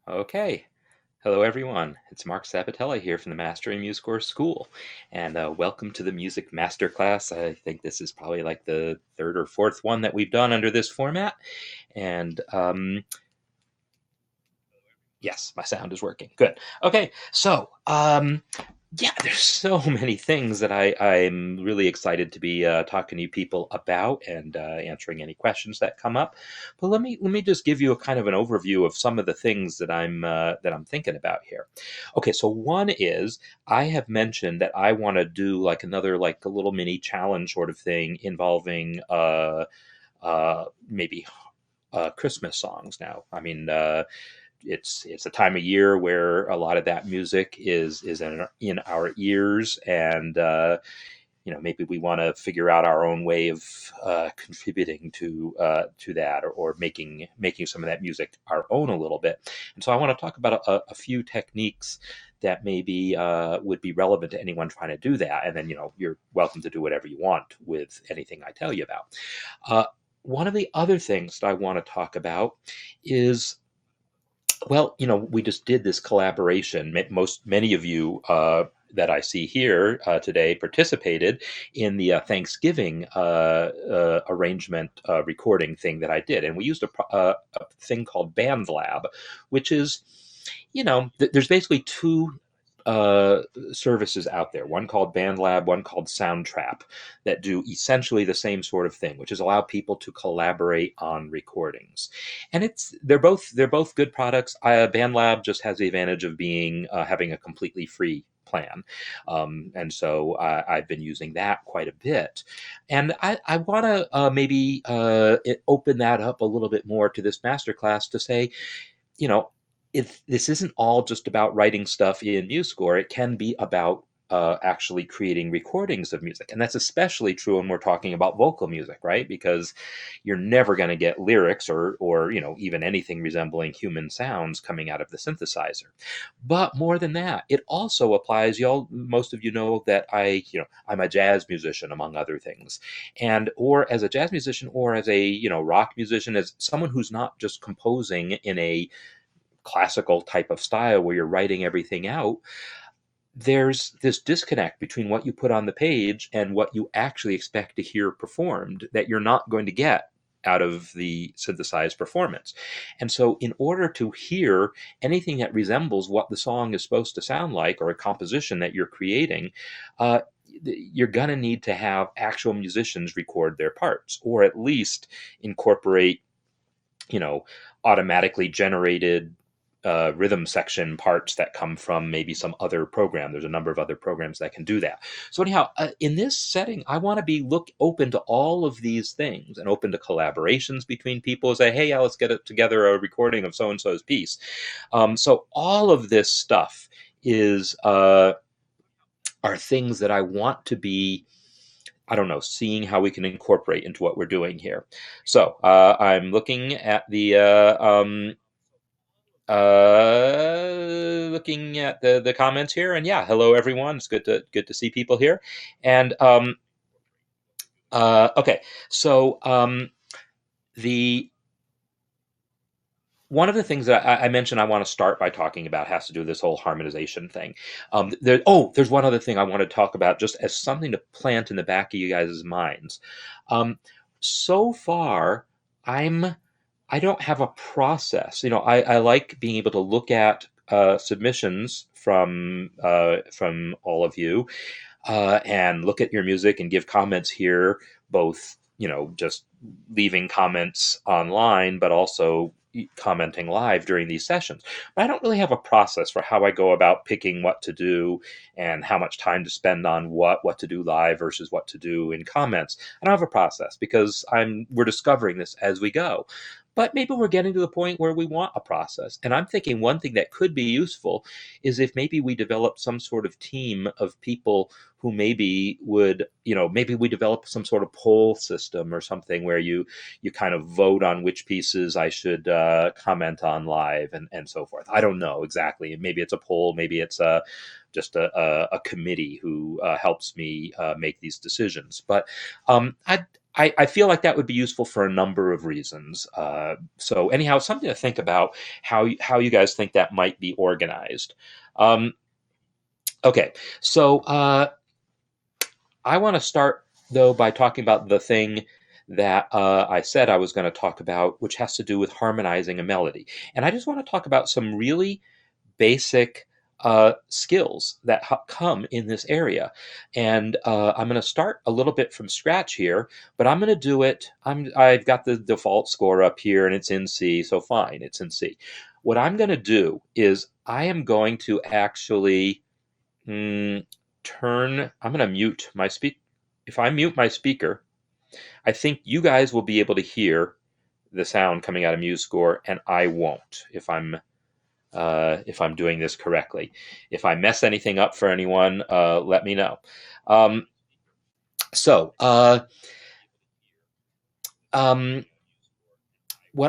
Okay. Hello, everyone. It's Marc Sabatella here from the Mastering MuseScoore School, and welcome to the Music Masterclass. I think this is probably like the third or fourth one that we've done under this format. And yes, my sound is working. Good. Okay, so yeah, there's so many things that I'm really excited to be talking to you people about and answering any questions that come up. But let me just give you a kind of an overview of some of the things that I'm thinking about here. Okay, so one is I have mentioned that I want to do like another like a little mini challenge sort of thing involving maybe Christmas songs. Now, I mean. It's a time of year where a lot of that music is in our ears, and maybe we want to figure out our own way of contributing to that, or making some of that music our own a little bit. And so I want to talk about a few techniques that maybe would be relevant to anyone trying to do that, and then you're welcome to do whatever you want with anything I tell you about. uh, One of the other things that I want to talk about is, well, we just did this collaboration. Many of you that I see here today participated in the Thanksgiving arrangement recording thing that I did, and we used a thing called BandLab, which is, there's basically two services out there, one called BandLab, one called Soundtrap, that do essentially the same sort of thing, which is allow people to collaborate on recordings. And they're both good products. BandLab just has the advantage of being having a completely free plan, and so I've been using that quite a bit. And I want to maybe open that up a little bit more to this masterclass to say, you know, if this isn't all just about writing stuff in MuseScore, it can be about actually creating recordings of music. And that's especially true when we're talking about vocal music, right? Because you're never going to get lyrics or even anything resembling human sounds coming out of the synthesizer. But more than that, it also applies. Most of you know that I'm a jazz musician, among other things, and or as a jazz musician, or as a rock musician, as someone who's not just composing in a classical type of style where you're writing everything out. There's this disconnect between what you put on the page and what you actually expect to hear performed that you're not going to get out of the synthesized performance. And so, in order to hear anything that resembles what the song is supposed to sound like, or a composition that you're creating, uh, you're going to need to have actual musicians record their parts, or at least incorporate, you know, automatically generated rhythm section parts that come from maybe some other program. There's a number of other programs that can do that. So anyhow, in this setting, I want to be open to all of these things, and open to collaborations between people. Say, hey, yeah, let's get it together a recording of so and so's piece. So all of this stuff is are things that I want to be, I don't know, seeing how we can incorporate into what we're doing here. So I'm looking at the looking at the comments here, and yeah, hello everyone. It's good to see people here. And okay, so the one of the things that I mentioned I want to start by talking about has to do with this whole harmonization thing. There's one other thing I want to talk about, just as something to plant in the back of you guys' minds. Um, so far, I don't have a process. I like being able to look at submissions from all of you, and look at your music and give comments here, both just leaving comments online, but also commenting live during these sessions. But I don't really have a process for how I go about picking what to do, and how much time to spend on what to do live versus what to do in comments. I don't have a process, because we're discovering this as we go. But maybe we're getting to the point where we want a process. And I'm thinking one thing that could be useful is if maybe we develop some sort of team of people who maybe would, maybe we develop some sort of poll system or something, where you kind of vote on which pieces I should comment on live, and so forth. I don't know exactly. Maybe it's a poll, maybe it's just a committee who helps me make these decisions. But I feel like that would be useful for a number of reasons. So anyhow, something to think about how you guys think that might be organized. Um, okay, so I want to start though by talking about the thing that I said I was going to talk about, which has to do with harmonizing a melody. And I just want to talk about some really basic skills that come in this area. And I'm going to start a little bit from scratch here, but I'm going to do it. I've got the default score up here and it's in C, so fine, it's in C. What I'm going to do is I am going to actually I'm going to mute my speak. If I mute my speaker, I think you guys will be able to hear the sound coming out of MuseScore, and I won't if I'm doing this correctly. If I mess anything up for anyone, let me know. Um, so, what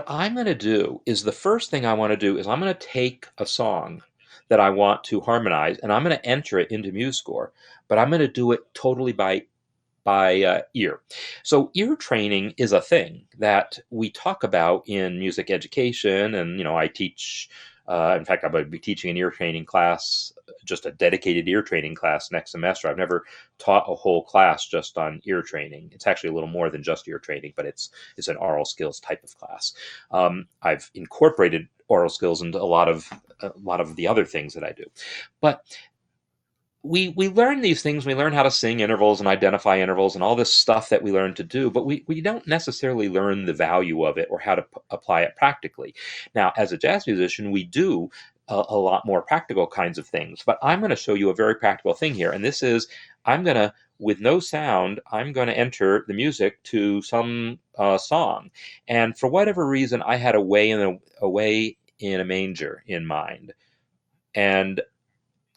I'm going to do is the first thing I want to do is I'm going to take a song that I want to harmonize, and I'm going to enter it into MuseScore, but I'm going to do it totally by ear. So ear training is a thing that we talk about in music education, and I teach. In fact, I'm going to be teaching an ear training class, just a dedicated ear training class next semester. I've never taught a whole class just on ear training. It's actually a little more than just ear training, but it's an oral skills type of class. I've incorporated oral skills into a lot of the other things that I do, but we learn these things. We learn how to sing intervals and identify intervals and all this stuff that we learn to do, but we don't necessarily learn the value of it or how to apply it practically. Now, as a jazz musician, we do a lot more practical kinds of things, but I'm going to show you a very practical thing here. And this is, I'm going to, with no sound, I'm going to enter the music to some song. And for whatever reason, I had Away in a Manger in mind. And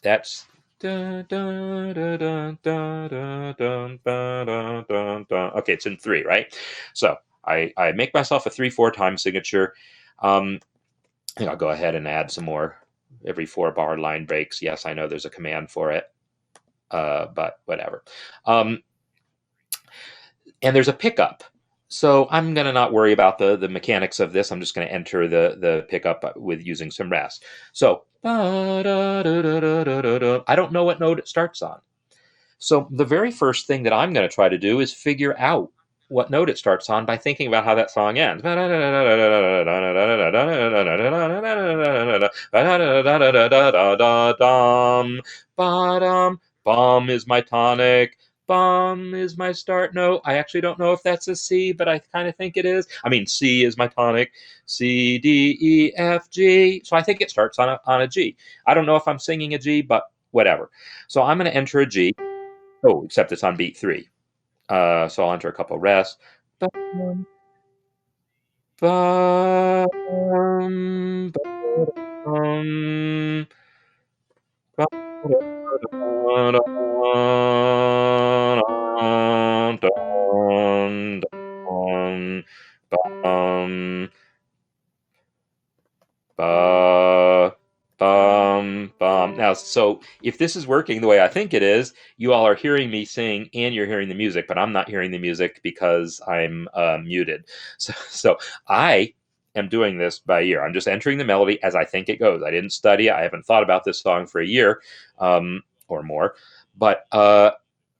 that's okay, it's in 3, right? So I make myself a 3/4 time signature. I think I'll go ahead and add some more every 4-bar line breaks. Yes, I know there's a command for it, but whatever. And there's a pickup. So I'm going to not worry about the mechanics of this. I'm just going to enter the pickup with using some rest. So I don't know what note it starts on. So the very first thing that I'm going to try to do is figure out what note it starts on by thinking about how that song ends. Bum is my tonic. Bum is my start note. I actually don't know if that's a C, but I kind of think it is. I mean, C is my tonic. C, D, E, F, G. So I think it starts on a G. I don't know if I'm singing a G, but whatever. So I'm going to enter a G. Oh, except it's on beat 3. So I'll enter a couple rests. Bum, bum, bum, bum, ba, bum, bum. Now, so if this is working the way I think it is, you all are hearing me sing and you're hearing the music, but I'm not hearing the music because I'm muted. So I am doing this by ear. I'm just entering the melody as I think it goes. I didn't study. I haven't thought about this song for a year or more, but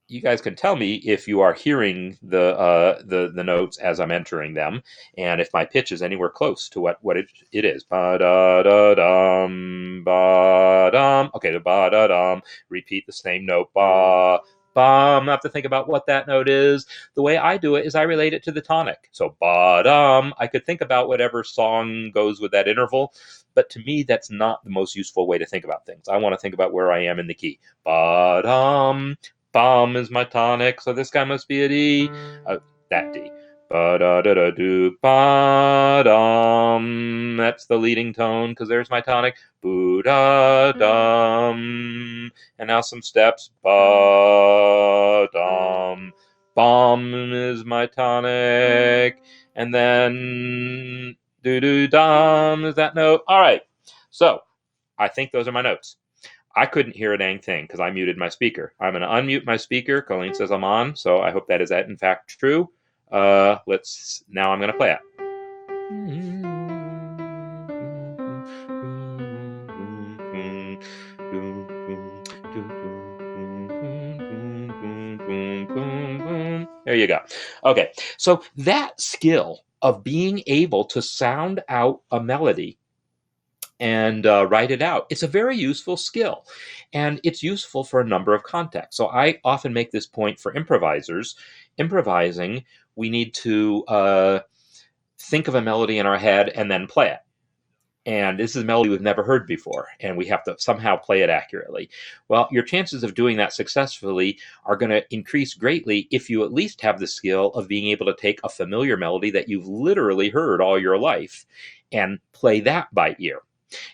you guys can tell me if you are hearing the notes as I'm entering them, and if my pitch is anywhere close to what it is. Ba da da dum, ba dum. Okay, the ba da dum. Repeat the same note. Ba bum. I have to think about what that note is. The way I do it is I relate it to the tonic. So ba dum. I could think about whatever song goes with that interval, but to me, that's not the most useful way to think about things. I want to think about where I am in the key. Ba dum. Bum is my tonic, so this guy must be a D. That D. Ba da da da do ba dum. That's the leading tone because there's my tonic. Boo da dum. And now some steps. Ba dum. Bum is my tonic. And then do do dum is that note. All right. So I think those are my notes. I couldn't hear a dang thing because I muted my speaker. I'm going to unmute my speaker. Colleen says I'm on, so I hope that is in fact true. Now I'm going to play it. There you go. Okay, so that skill of being able to sound out a melody and write it out, it's a very useful skill, and it's useful for a number of contexts. So I often make this point for improvisers. Improvising, we need to think of a melody in our head and then play it. And this is a melody we've never heard before, and we have to somehow play it accurately. Well, your chances of doing that successfully are going to increase greatly if you at least have the skill of being able to take a familiar melody that you've literally heard all your life and play that by ear.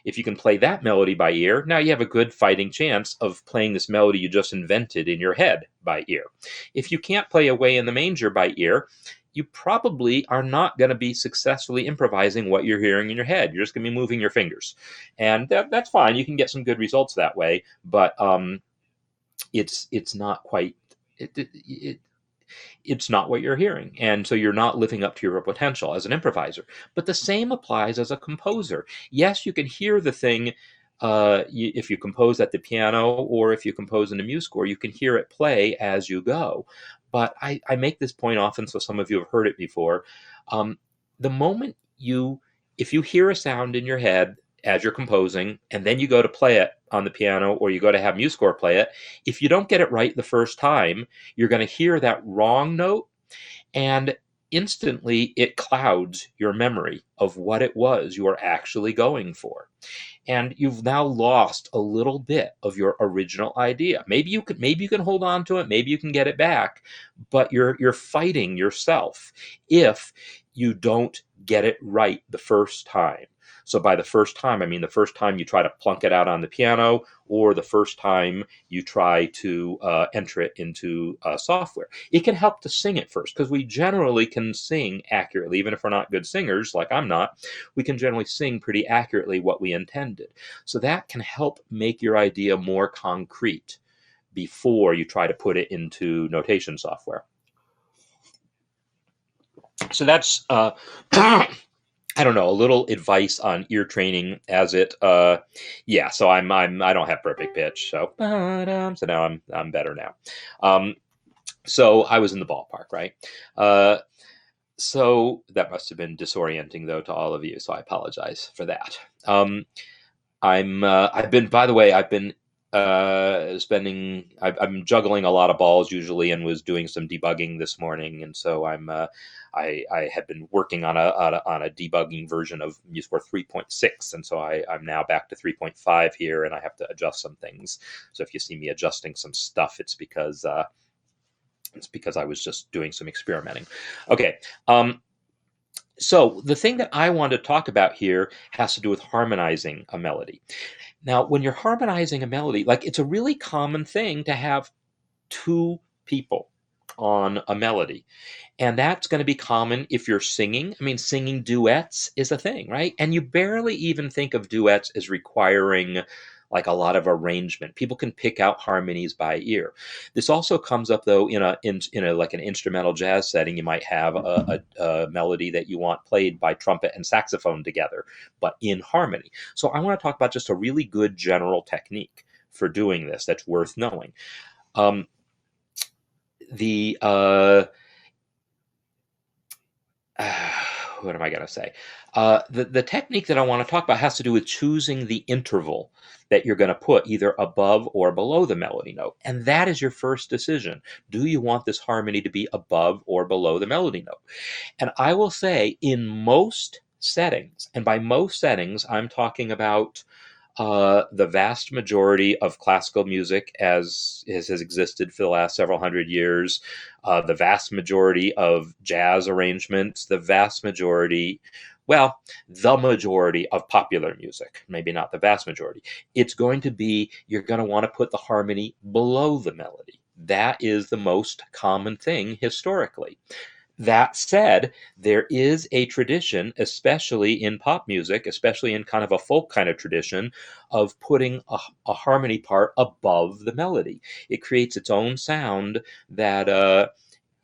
If you can play that melody by ear, now you have a good fighting chance of playing this melody you just invented in your head by ear. If you can't play Away in the Manger by ear, you probably are not going to be successfully improvising what you're hearing in your head. You're just going to be moving your fingers. And that's fine. You can get some good results that way, but it's not quite... it's not what you're hearing. And so you're not living up to your potential as an improviser. But the same applies as a composer. Yes, you can hear the thing if you compose at the piano, or if you compose in a MuseScore, you can hear it play as you go. But I make this point often, so some of you have heard it before. The moment if you hear a sound in your head as you're composing, and then you go to play it on the piano, or you go to have MuseScore play it, if you don't get it right the first time, you're going to hear that wrong note, and instantly it clouds your memory of what it was you were actually going for. And you've now lost a little bit of your original idea. Maybe you can hold on to it, maybe you can get it back, but you're fighting yourself if you don't get it right the first time. So by the first time, I mean the first time you try to plunk it out on the piano, or the first time you try to enter it into software. It can help to sing it first, because we generally can sing accurately, even if we're not good singers, like I'm not. We can generally sing pretty accurately what we intended. So that can help make your idea more concrete before you try to put it into notation software. So that's I don't know, a little advice on ear training as it yeah, so I don't have perfect pitch, so now I'm better now. So I was in the ballpark, right? So that must have been disorienting, though, to all of you, so I apologize for that. I've been I'm juggling a lot of balls usually, and was doing some debugging this morning, and so I had been working on a debugging version of MuseScore 3.6, and so I'm now back to 3.5 here, and I have to adjust some things. So if you see me adjusting some stuff, it's because I was just doing some experimenting. Okay. So the thing that I want to talk about here has to do with harmonizing a melody. Now, when you're harmonizing a melody, like, it's a really common thing to have two people on a melody. And that's going to be common if you're singing. I mean, singing duets is a thing, right? And you barely even think of duets as requiring like a lot of arrangement. People can pick out harmonies by ear. This also comes up, though, in a like an instrumental jazz setting. You might have a melody that you want played by trumpet and saxophone together, but in harmony. So I want to talk about just a really good general technique for doing this that's worth knowing. What am I going to say? The technique that I want to talk about has to do with choosing the interval that you're going to put either above or below the melody note. And that is your first decision. Do you want this harmony to be above or below the melody note? And I will say, in most settings, and by most settings, I'm talking about the vast majority of classical music as has existed for the last several hundred years, the vast majority of jazz arrangements, the majority of popular music, maybe not the vast majority, it's going to be, you're going to want to put the harmony below the melody. That is the most common thing historically. That said, there is a tradition, especially in pop music, especially in kind of a folk kind of tradition, of putting a harmony part above the melody. It creates its own sound that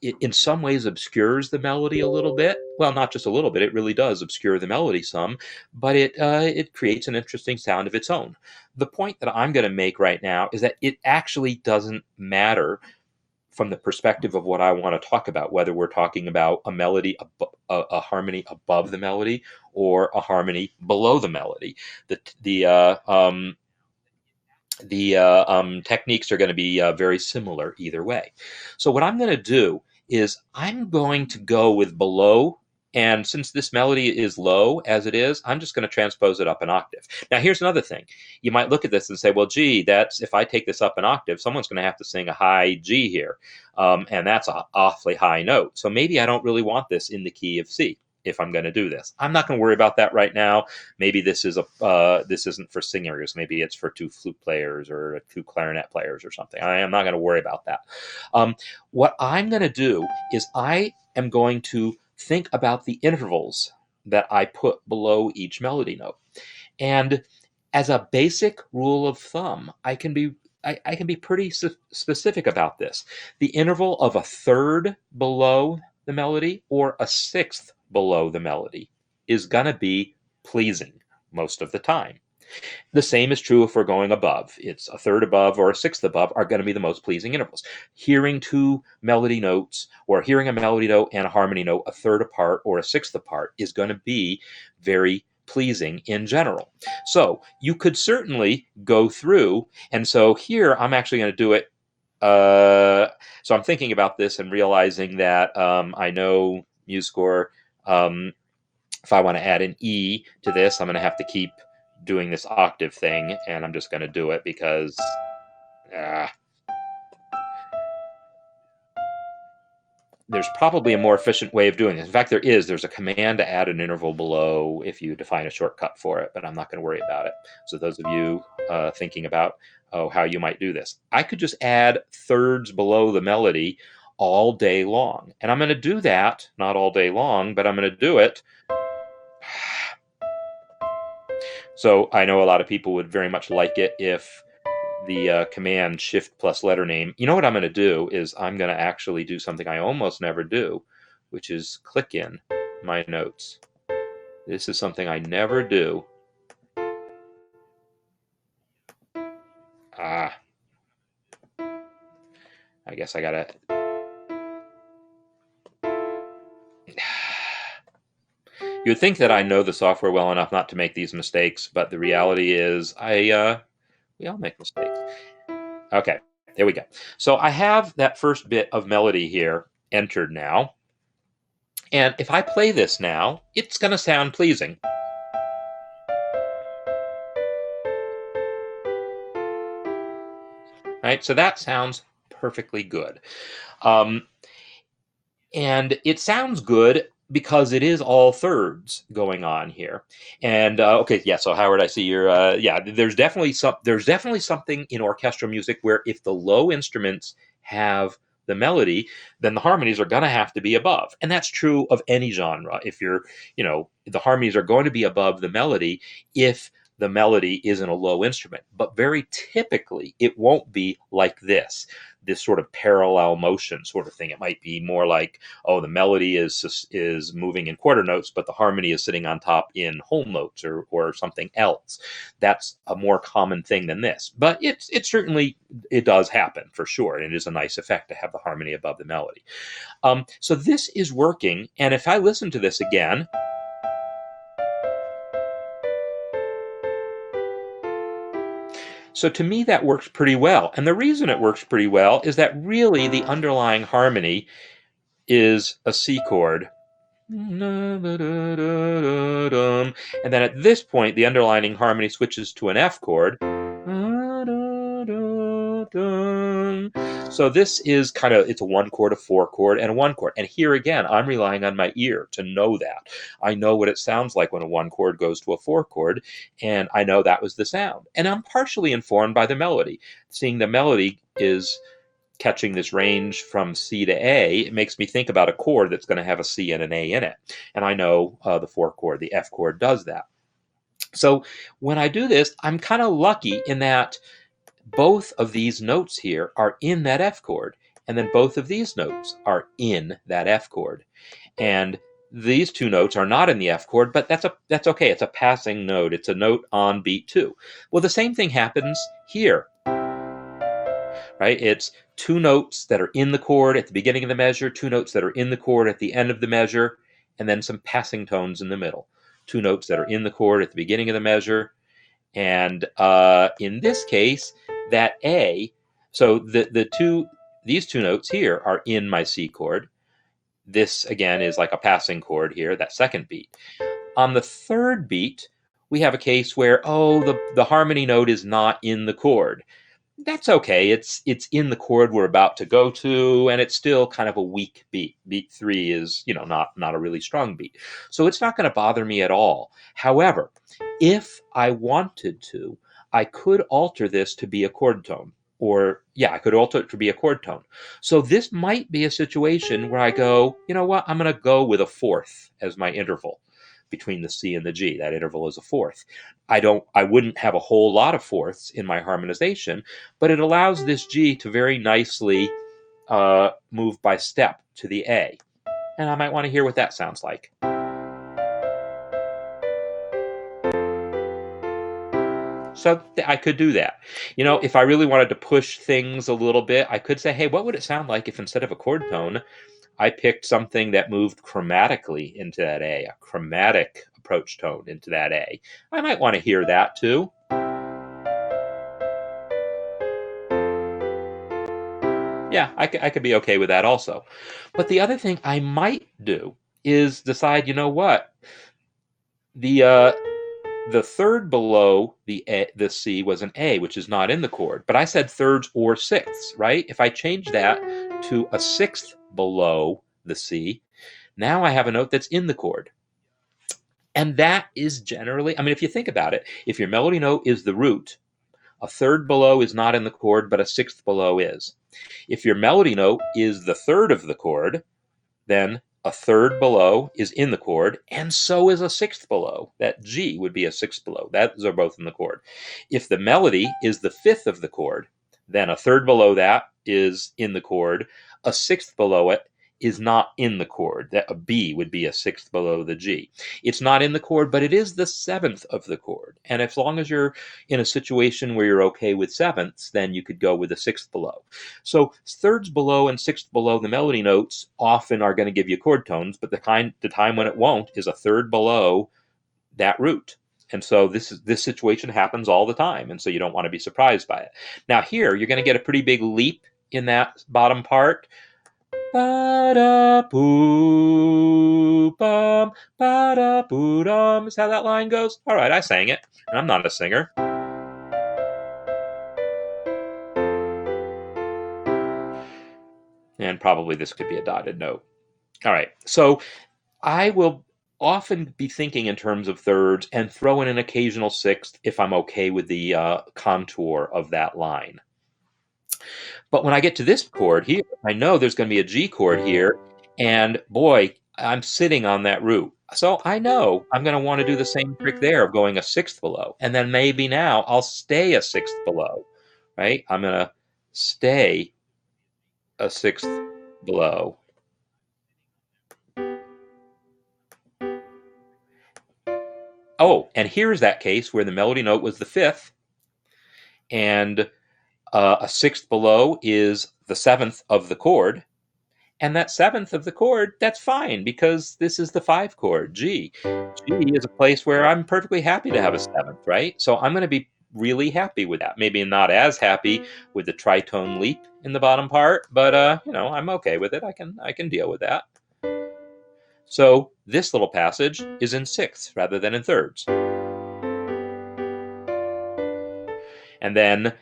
it in some ways obscures the melody a little bit. Well, not just a little bit, it really does obscure the melody some, but it creates an interesting sound of its own. The point that I'm going to make right now is that it actually doesn't matter from the perspective of what I want to talk about, whether we're talking about a melody, a harmony above the melody, or a harmony below the melody. The techniques are going to be very similar either way. So what I'm going to do is I'm going to go with below, and since this melody is low as it is, I'm just going to transpose it up an octave. Now here's another thing. You might look at this and say, well, gee, that's if I take this up an octave, someone's going to have to sing a high G here, and that's an awfully high note. So maybe I don't really want this in the key of C if I'm going to do this. I'm not going to worry about that right now. Maybe this isn't for singers. Maybe it's for two flute players or two clarinet players or something. I am not going to worry about that. What I'm going to do is I am going to think about the intervals that I put below each melody note. And as a basic rule of thumb, I can be pretty specific about this. The interval of a third below the melody or a sixth below the melody is going to be pleasing most of the time. The same is true if we're going above. It's a third above or a sixth above are going to be the most pleasing intervals. Hearing two melody notes or hearing a melody note and a harmony note a third apart or a sixth apart is going to be very pleasing in general. So you could certainly go through, and so here I'm actually going to do it. So I'm thinking about this and realizing that I know MuseScore. If I want to add an E to this, I'm going to have to keep doing this octave thing, and I'm just going to do it because there's probably a more efficient way of doing this. In fact, there's a command to add an interval below if you define a shortcut for it, but I'm not going to worry about it. So those of you thinking about how you might do this, I could just add thirds below the melody all day long. And I'm going to do that, not all day long, but I'm going to do it. So I know a lot of people would very much like it if the command shift plus letter name. You know what I'm going to do is I'm going to actually do something I almost never do, which is click in my notes. This is something I never do. I guess I gotta. You would think that I know the software well enough not to make these mistakes, but the reality is we all make mistakes. Okay, there we go. So I have that first bit of melody here entered now. And if I play this now, it's going to sound pleasing. Right, so that sounds perfectly good. And it sounds good because it is all thirds going on here. And okay, yeah. So Howard, I see you're yeah. There's definitely something in orchestral music where if the low instruments have the melody, then the harmonies are going to have to be above, and that's true of any genre. If you're, the harmonies are going to be above the melody if the melody isn't a low instrument. But very typically, it won't be like this sort of parallel motion sort of thing. It might be more like, oh, the melody is moving in quarter notes, but the harmony is sitting on top in whole notes or something else. That's a more common thing than this. But it certainly does happen for sure. And it is a nice effect to have the harmony above the melody. So this is working. And if I listen to this again, so to me, that works pretty well. And the reason it works pretty well is that really the underlying harmony is a C chord. And then at this point, the underlying harmony switches to an F chord. So this is it's a 1 chord, a 4 chord, and a 1 chord. And here again, I'm relying on my ear to know that. I know what it sounds like when a 1 chord goes to a 4 chord, and I know that was the sound. And I'm partially informed by the melody. Seeing the melody is catching this range from C to A, it makes me think about a chord that's going to have a C and an A in it. And I know the 4 chord, the F chord, does that. So when I do this, I'm kind of lucky in that both of these notes here are in that F chord. and then both of these notes are in that F chord. And these two notes are not in the F chord, but that's okay. It's a passing note. It's a note on beat 2. Well, the same thing happens here, right? It's two notes that are in the chord at the beginning of the measure, two notes that are in the chord at the end of the measure, and then some passing tones in the middle. Two notes that are in the chord at the beginning of the measure, and in this case, that A, so these two notes here are in my C chord. This, again, is like a passing chord here, that second beat. On the third beat, we have a case where, the harmony note is not in the chord. That's okay. It's in the chord we're about to go to, and it's still kind of a weak beat. Beat 3 is, not a really strong beat. So it's not going to bother me at all. However, if I wanted to, I could alter this to be a chord tone. I could alter it to be a chord tone. So this might be a situation where I go, you know what, I'm going to go with a fourth as my interval between the C and the G. That interval is a fourth. I wouldn't have a whole lot of fourths in my harmonization, but it allows this G to very nicely move by step to the A. And I might want to hear what that sounds like. So I could do that. If I really wanted to push things a little bit, I could say, hey, what would it sound like if instead of a chord tone, I picked something that moved chromatically into that A, a chromatic approach tone into that A. I might want to hear that too. Yeah, I could be okay with that also. But the other thing I might do is decide, you know what? The third below the C was an A, which is not in the chord. But I said thirds or sixths, right? If I change that to a sixth below the C, now I have a note that's in the chord. And that is generally, if you think about it, if your melody note is the root, a third below is not in the chord, but a sixth below is. If your melody note is the third of the chord, then a third below is in the chord, and so is a sixth below. That G would be a sixth below. Those are both in the chord. If the melody is the fifth of the chord, then a third below that is in the chord. A sixth below it is not in the chord. That a B would be a sixth below the G. It's not in the chord, but it is the seventh of the chord. And as long as you're in a situation where you're okay with sevenths, then you could go with a sixth below. So thirds below and sixth below the melody notes often are going to give you chord tones, but the time when it won't is a third below that root. And so this situation happens all the time, and so you don't want to be surprised by it. Now here, you're going to get a pretty big leap in that bottom part. Ba-da-boo-bum, ba-da-boo-dum. Is how that line goes? All right, I sang it, and I'm not a singer. And probably this could be a dotted note. All right, so I will often be thinking in terms of thirds and throw in an occasional sixth if I'm okay with the contour of that line. But when I get to this chord here, I know there's going to be a G chord here, and boy, I'm sitting on that root. So I know I'm going to want to do the same trick there of going a sixth below. And then maybe now I'll stay a sixth below, right? I'm going to stay a sixth below. Oh, and here's that case where the melody note was the fifth, and a sixth below is the seventh of the chord. And that seventh of the chord, that's fine because this is the 5 chord, G. G is a place where I'm perfectly happy to have a seventh, right? So I'm going to be really happy with that. Maybe not as happy with the tritone leap in the bottom part, but I'm okay with it. I can deal with that. So this little passage is in sixths rather than in thirds. And then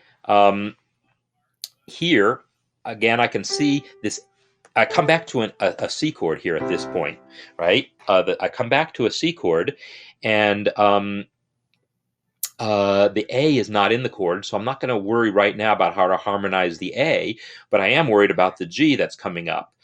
here, again, I can see this. I come back to a C chord here at this point, right? I come back to a C chord, and the A is not in the chord, so I'm not going to worry right now about how to harmonize the A, but I am worried about the G that's coming up.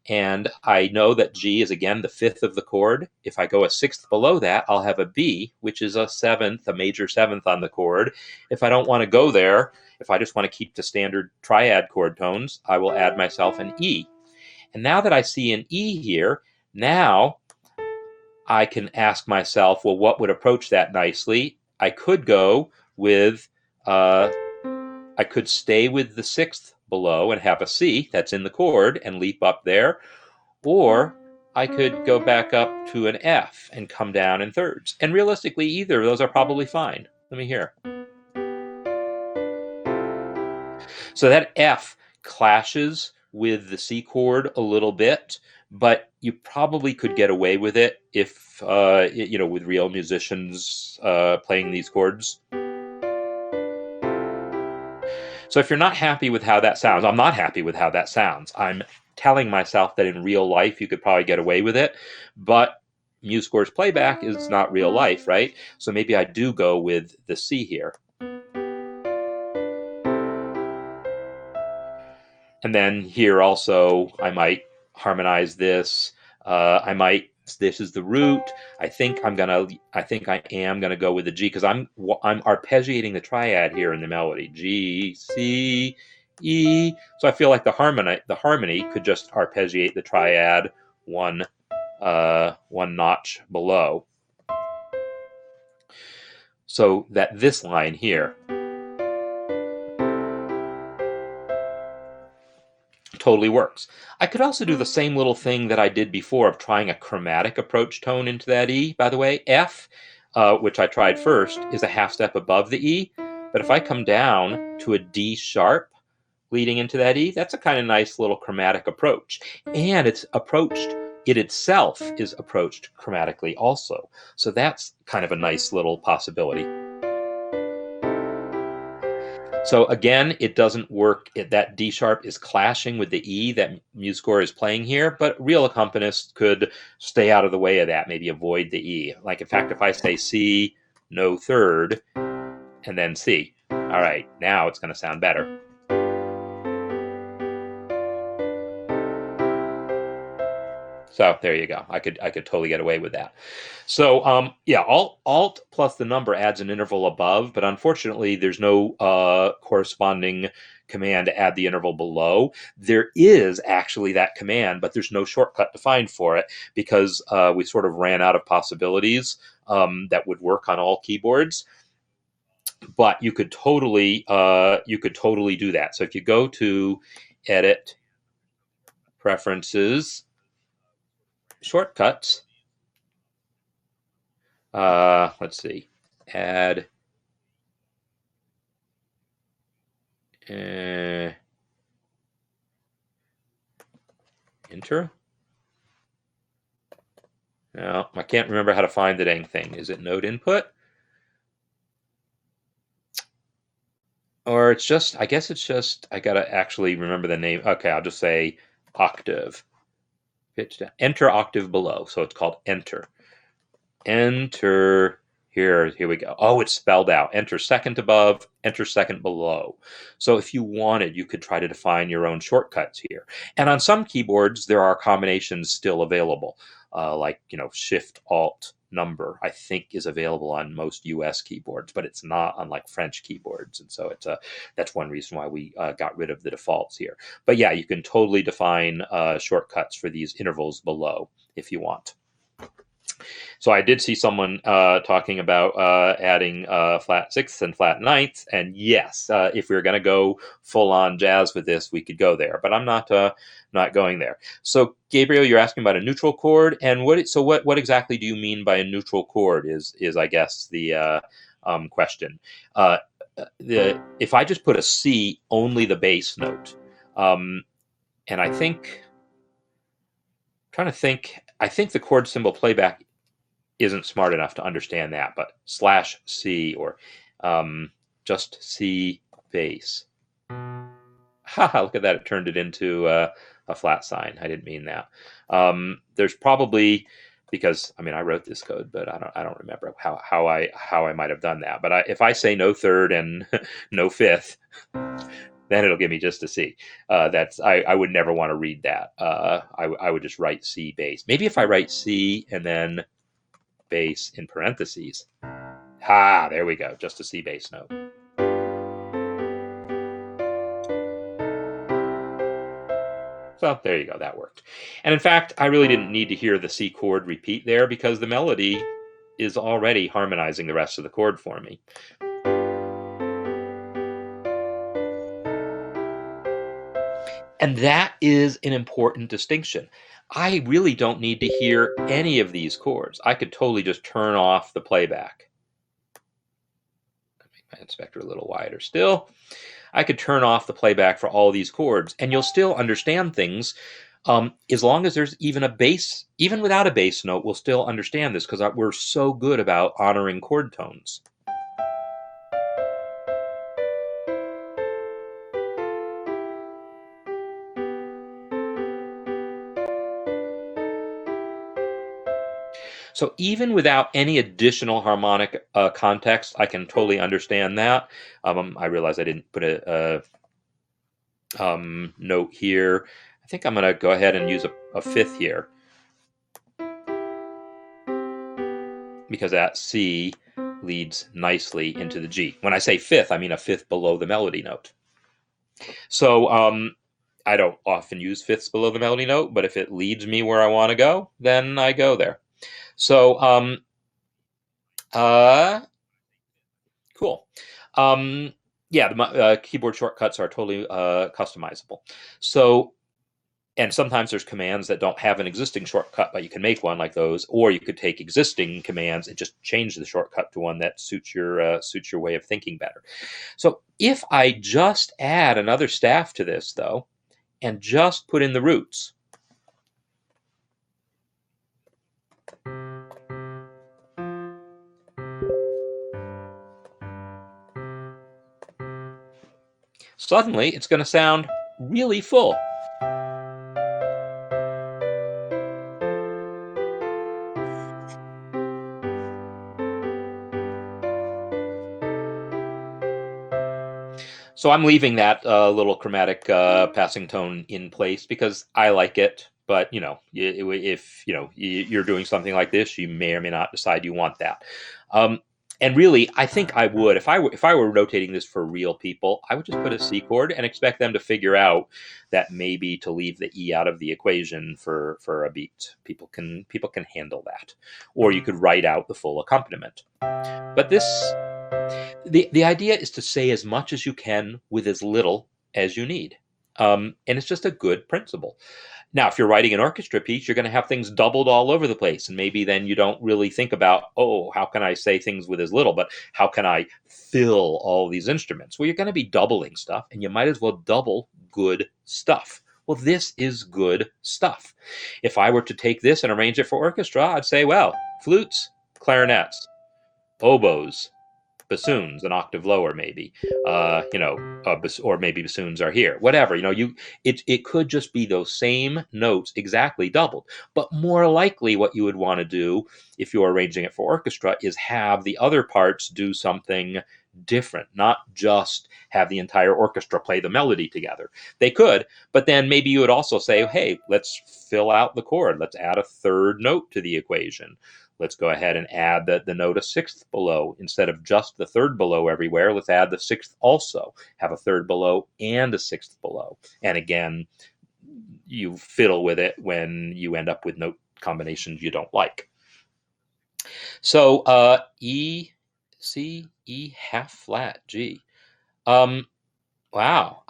And I know that G is, again, the fifth of the chord. If I go a sixth below that, I'll have a B, which is a seventh, a major seventh on the chord. If I don't want to go there, if I just want to keep the standard triad chord tones, I will add myself an E. And now that I see an E here, now I can ask myself, well, what would approach that nicely? I could go with, I could stay with the sixth below and have a C that's in the chord and leap up there. Or I could go back up to an F and come down in thirds. And realistically, either of those are probably fine. Let me hear. So that F clashes with the C chord a little bit, but you probably could get away with it if, with real musicians playing these chords. So if you're not happy with how that sounds, I'm not happy with how that sounds. I'm telling myself that in real life you could probably get away with it, but MuseScore's Playback is not real life, right? So maybe I do go with the C here. And then here also, I might harmonize this. This is the root. I think I am gonna go with the G, because I'm arpeggiating the triad here in the melody. G, C, E. So I feel like the harmony could just arpeggiate the triad one notch below. So that this line here totally works. I could also do the same little thing that I did before of trying a chromatic approach tone into that E. By the way, F, which I tried first, is a half step above the E. But if I come down to a D sharp leading into that E, that's a kind of nice little chromatic approach. And it itself is approached chromatically also. So that's kind of a nice little possibility. So again, it doesn't work. That D sharp is clashing with the E that MuseScore is playing here, but real accompanists could stay out of the way of that, maybe avoid the E. Like, in fact, if I say C, no third, and then C, all right, now it's going to sound better. So there you go. I could totally get away with that. So yeah, Alt plus the number adds an interval above, but unfortunately, there's no corresponding command to add the interval below. There is actually that command, but there's no shortcut defined for it, because we sort of ran out of possibilities that would work on all keyboards. But you could totally do that. So if you go to Edit, Preferences, Shortcuts, let's see, add enter. No, I can't remember how to find the dang thing. Is it node input? Or it's just, I guess it's just, I gotta actually remember the name. Okay, I'll just say octave. Pitch down. Enter octave below. So it's called enter. Enter. Here we go. Oh, it's spelled out. Enter second above, enter second below. So if you wanted, you could try to define your own shortcuts here. And on some keyboards, there are combinations still available, like, Shift Alt number, I think, is available on most US keyboards, but it's not on like French keyboards. And so that's one reason why we got rid of the defaults here. But yeah, you can totally define shortcuts for these intervals below if you want. So I did see someone talking about adding flat sixths and flat ninths, and yes, if we were going to go full on jazz with this, we could go there. But I'm not going there. So Gabriel, you're asking about a neutral chord, and what exactly do you mean by a neutral chord? Is I guess the question. If I just put a C, only the bass note, and I think the chord symbol playback isn't smart enough to understand that, but /C or just C bass. Haha, look at that. It turned it into a flat sign. I didn't mean that. There's probably, because I wrote this code, but I don't remember how I might have done that. But if I say no third and no fifth, Then it'll give me just a C. I would never want to read that. I would just write C bass. Maybe if I write C and then bass in parentheses. There we go. Just a C bass note. So there you go. That worked. And in fact, I really didn't need to hear the C chord repeat there because the melody is already harmonizing the rest of the chord for me. And that is an important distinction. I really don't need to hear any of these chords. I could totally just turn off the playback. Make my inspector a little wider still. I could turn off the playback for all these chords, and you'll still understand things. As long as there's even a bass, even without a bass note, we'll still understand this because we're so good about honoring chord tones. So even without any additional harmonic context, I can totally understand that. I realize I didn't put a note here. I think I'm going to go ahead and use a fifth here, because that C leads nicely into the G. When I say fifth, I mean a fifth below the melody note. So I don't often use fifths below the melody note, but if it leads me where I want to go, then I go there. So cool. Yeah, the keyboard shortcuts are totally customizable. So, and sometimes there's commands that don't have an existing shortcut, but you can make one like those, or you could take existing commands and just change the shortcut to one that suits your way of thinking better. So if I just add another staff to this, though, and just put in the roots, suddenly it's going to sound really full. So I'm leaving that little chromatic passing tone in place because I like it. But if you're doing something like this, you may or may not decide you want that. And really, I think I would, if I were rotating this for real people, I would just put a C chord and expect them to figure out that maybe to leave the E out of the equation for a beat. People can handle that, or you could write out the full accompaniment. But the idea is to say as much as you can with as little as you need. And it's just a good principle. Now, if you're writing an orchestra piece, you're going to have things doubled all over the place. And maybe then you don't really think about, how can I say things with as little, but how can I fill all these instruments? Well, you're going to be doubling stuff, and you might as well double good stuff. Well, this is good stuff. If I were to take this and arrange it for orchestra, I'd say, well, flutes, clarinets, oboes, bassoons an octave lower, maybe, or maybe bassoons are here, whatever, it could just be those same notes exactly doubled. But more likely what you would want to do if you're arranging it for orchestra is have the other parts do something different, not just have the entire orchestra play the melody together. They could, but then maybe you would also say, hey, let's fill out the chord. Let's add a third note to the equation. Let's go ahead and add the note a sixth below. Instead of just the third below everywhere, let's add the sixth also. Have a third below and a sixth below. And again, you fiddle with it when you end up with note combinations you don't like. So E, C, E, half flat, G. Wow.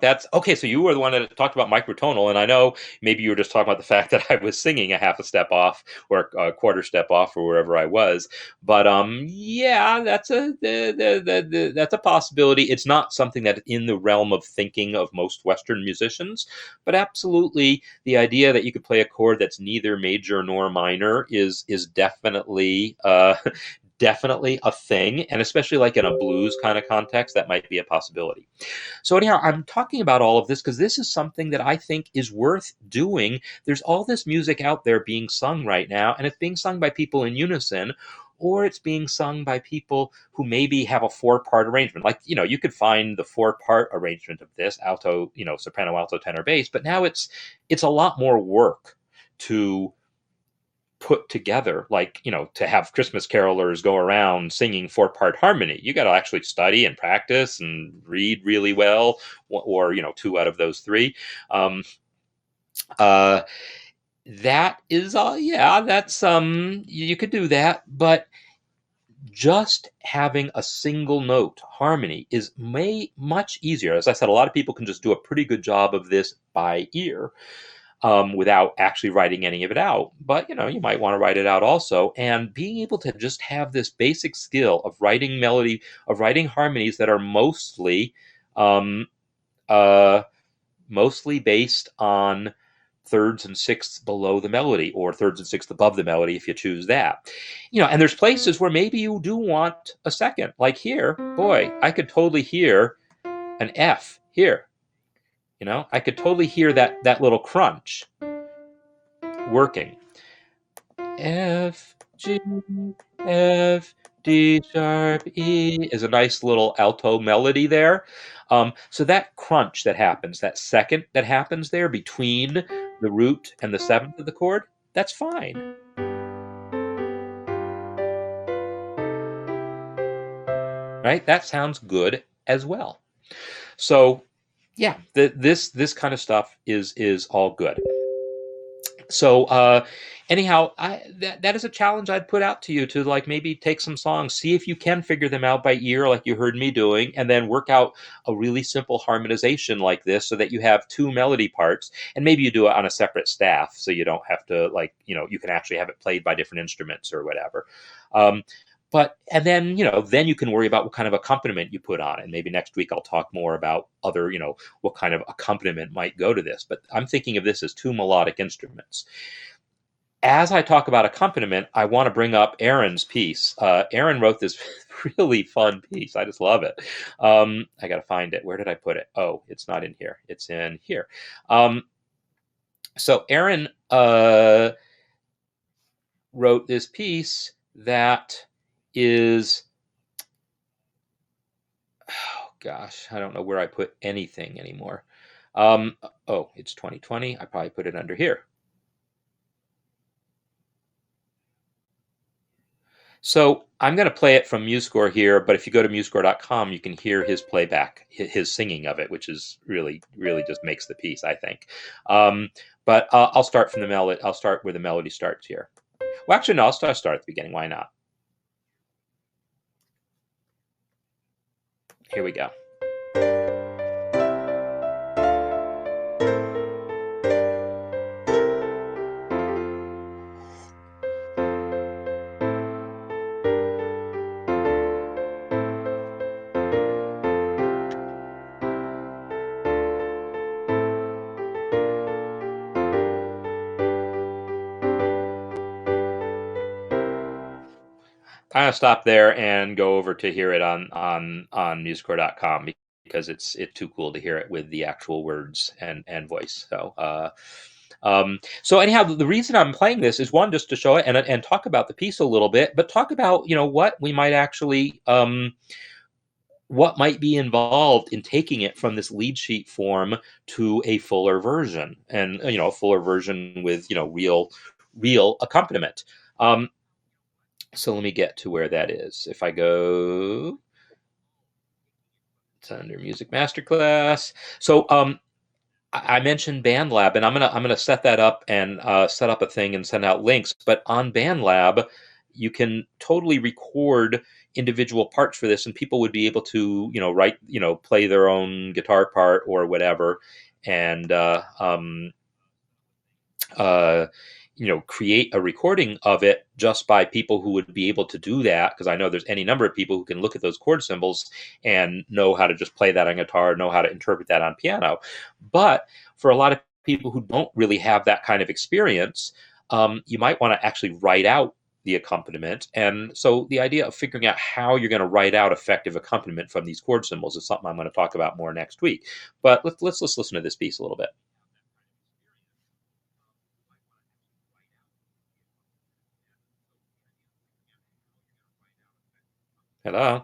That's okay. So you were the one that talked about microtonal, and I know maybe you were just talking about the fact that I was singing a half a step off or a quarter step off or wherever I was. But yeah, that's a possibility. It's not something that in the realm of thinking of most Western musicians, but absolutely the idea that you could play a chord that's neither major nor minor is definitely definitely a thing, and especially like in a blues kind of context, that might be a possibility. So anyhow, I'm talking about all of this because this is something that I think is worth doing. There's all this music out there being sung right now, and it's being sung by people in unison, or it's being sung by people who maybe have a 4-part arrangement. Like, you could find the 4-part arrangement of this: alto, soprano, alto, tenor, bass, but now it's a lot more work to put together, like, to have Christmas carolers go around singing 4-part harmony. You got to actually study and practice and read really well, or 2 out of those 3. Um, uh, that is, yeah, that's, you could do that, but just having a single note harmony is much easier. As I said, a lot of people can just do a pretty good job of this by ear, without actually writing any of it out. But you might want to write it out also. And being able to just have this basic skill of writing melody, of writing harmonies that are um, uh, mostly based on thirds and sixths below the melody, or thirds and sixths above the melody if you choose that. And there's places where maybe you do want a second. Like here, boy, I could totally hear an F here. I could totally hear that little crunch working. F, G, F, D sharp, E is a nice little alto melody there. So that crunch that happens, that second that happens there between the root and the seventh of the chord, that's fine. Right? That sounds good as well. So yeah, this kind of stuff is all good. So anyhow, that is a challenge I'd put out to you, to like maybe take some songs, see if you can figure them out by ear like you heard me doing, and then work out a really simple harmonization like this, so that you have 2 melody parts, and maybe you do it on a separate staff, so you don't have to, like, you can actually have it played by different instruments or whatever. And then then you can worry about what kind of accompaniment you put on it. And maybe next week I'll talk more about other, what kind of accompaniment might go to this. But I'm thinking of this as 2 melodic instruments. As I talk about accompaniment, I want to bring up Aaron's piece. Aaron wrote this really fun piece. I just love it. I got to find it. Where did I put it? Oh, it's not in here. It's in here. So Aaron wrote this piece that is, oh gosh, I don't know where I put anything anymore. Oh, it's 2020. I probably put it under here. So I'm going to play it from MuseScore here, but if you go to MuseScore.com, you can hear his playback, his singing of it, which is really, really just makes the piece, I think. But I'll start from the melody. I'll start where the melody starts here. Well, actually, no, I'll start at the beginning. Why not? Here we go. I'm gonna stop there and go over to hear it on MuseScore.com, because it's too cool to hear it with the actual words and voice. So anyhow, the reason I'm playing this is, one, just to show it and talk about the piece a little bit, but talk about what we might actually what might be involved in taking it from this lead sheet form to a fuller version, and a fuller version with real accompaniment. So let me get to where that is. If I go, it's under Music Masterclass. So I mentioned BandLab, and I'm gonna set that up and set up a thing and send out links. But on BandLab, you can totally record individual parts for this, and people would be able to write, play their own guitar part or whatever, and create a recording of it just by people who would be able to do that. Because I know there's any number of people who can look at those chord symbols and know how to just play that on guitar, know how to interpret that on piano. But for a lot of people who don't really have that kind of experience, you might want to actually write out the accompaniment. And so the idea of figuring out how you're going to write out effective accompaniment from these chord symbols is something I'm going to talk about more next week. But let's listen to this piece a little bit. Hello.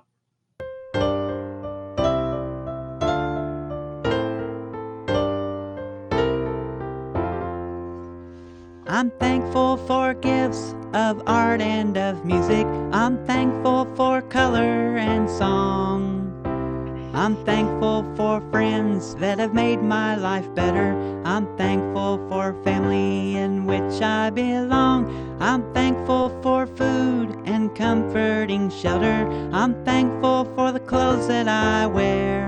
I'm thankful for gifts of art and of music. I'm thankful for color and song. I'm thankful for friends that have made my life better. I'm thankful for family in which I belong. I'm thankful for food and comforting shelter. I'm thankful for the clothes that I wear.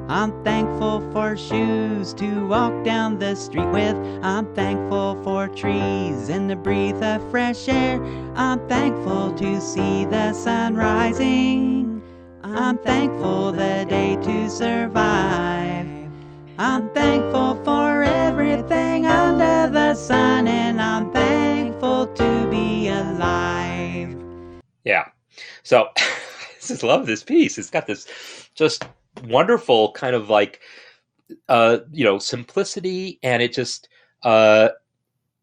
I'm thankful for shoes to walk down the street with. I'm thankful for trees and to breathe the fresh air. I'm thankful to see the sun rising. I'm thankful the day to survive. I'm thankful for everything under the sun, and I'm thankful to be alive. Yeah. So I just love this piece. It's got this just wonderful kind of like simplicity, and it just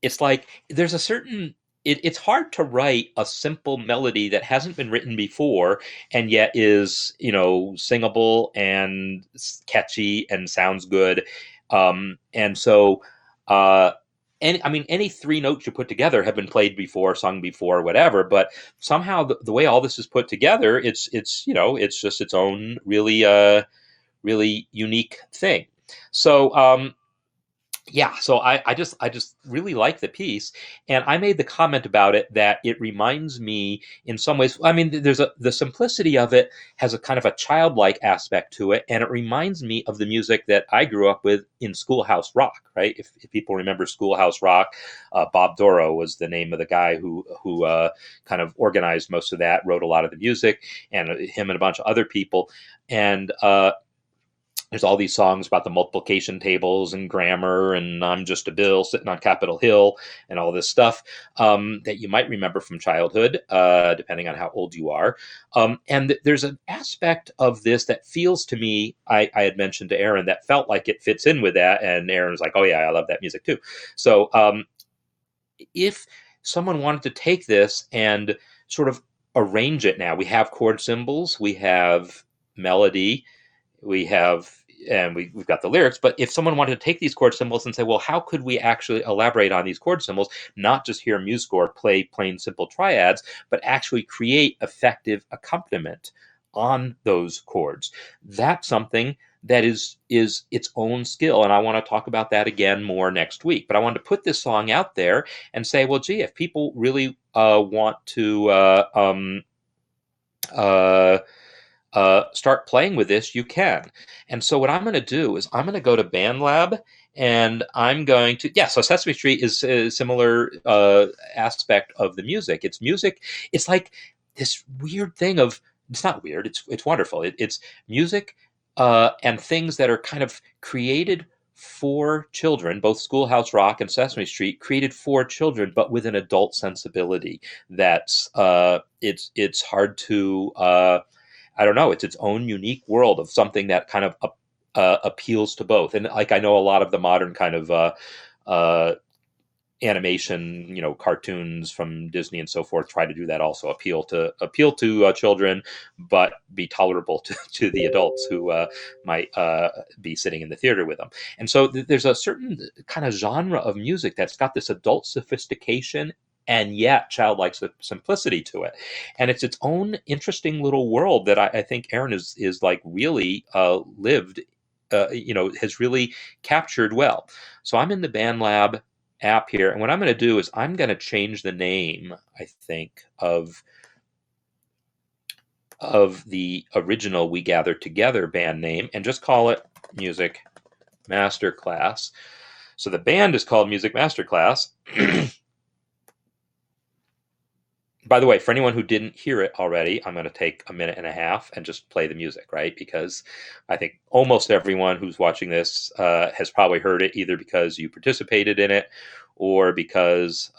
it's like there's a certain it's hard to write a simple melody that hasn't been written before and yet is singable and catchy and sounds good. And so any three notes you put together have been played before, sung before, whatever, but somehow the way all this is put together, it's just its own really unique thing. So yeah, so I just really like the piece, and I made the comment about it that it reminds me in some ways. I mean, the simplicity of it has a kind of a childlike aspect to it, and it reminds me of the music that I grew up with in Schoolhouse Rock. Right? If people remember Schoolhouse Rock, Bob Doro was the name of the guy who kind of organized most of that, wrote a lot of the music, and him and a bunch of other people, and there's all these songs about the multiplication tables and grammar, and I'm just a bill sitting on Capitol Hill, and all this stuff that you might remember from childhood, depending on how old you are. And there's an aspect of this that feels to me, I had mentioned to Aaron, that felt like it fits in with that, and Aaron was like, "Oh yeah, I love that music too." So if someone wanted to take this and sort of arrange it, now we have chord symbols, we have melody, we have and we've got the lyrics, but if someone wanted to take these chord symbols and say, well, how could we actually elaborate on these chord symbols, not just hear MuseScore play plain simple triads, but actually create effective accompaniment on those chords, that's something that is its own skill. And I want to talk about that again more next week, but I wanted to put this song out there and say, well, gee, if people really want to start playing with this, you can. And so what I'm going to do is I'm going to go to BandLab, and I'm going to, yeah, so Sesame Street is a similar aspect of the music. It's music. It's like this weird thing of, it's not weird, it's wonderful. It's music and things that are kind of created for children, both Schoolhouse Rock and Sesame Street, created for children, but with an adult sensibility that's it's hard to I don't know. It's its own unique world of something that kind of appeals to both. And like I know a lot of the modern kind of animation, cartoons from Disney and so forth, try to do that also. Appeal to children, but be tolerable to the adults who might be sitting in the theater with them. And so there's a certain kind of genre of music that's got this adult sophistication and yet childlike simplicity to it, and it's its own interesting little world that I think Aaron is like really lived, has really captured well. So I'm in the BandLab app here, and what I'm going to do is I'm going to change the name, I think, of the original We Gather Together band name, and just call it Music Masterclass. So the band is called Music Masterclass. By the way, for anyone who didn't hear it already, I'm going to take a minute and a half and just play the music, right? Because I think almost everyone who's watching this has probably heard it, either because you participated in it or because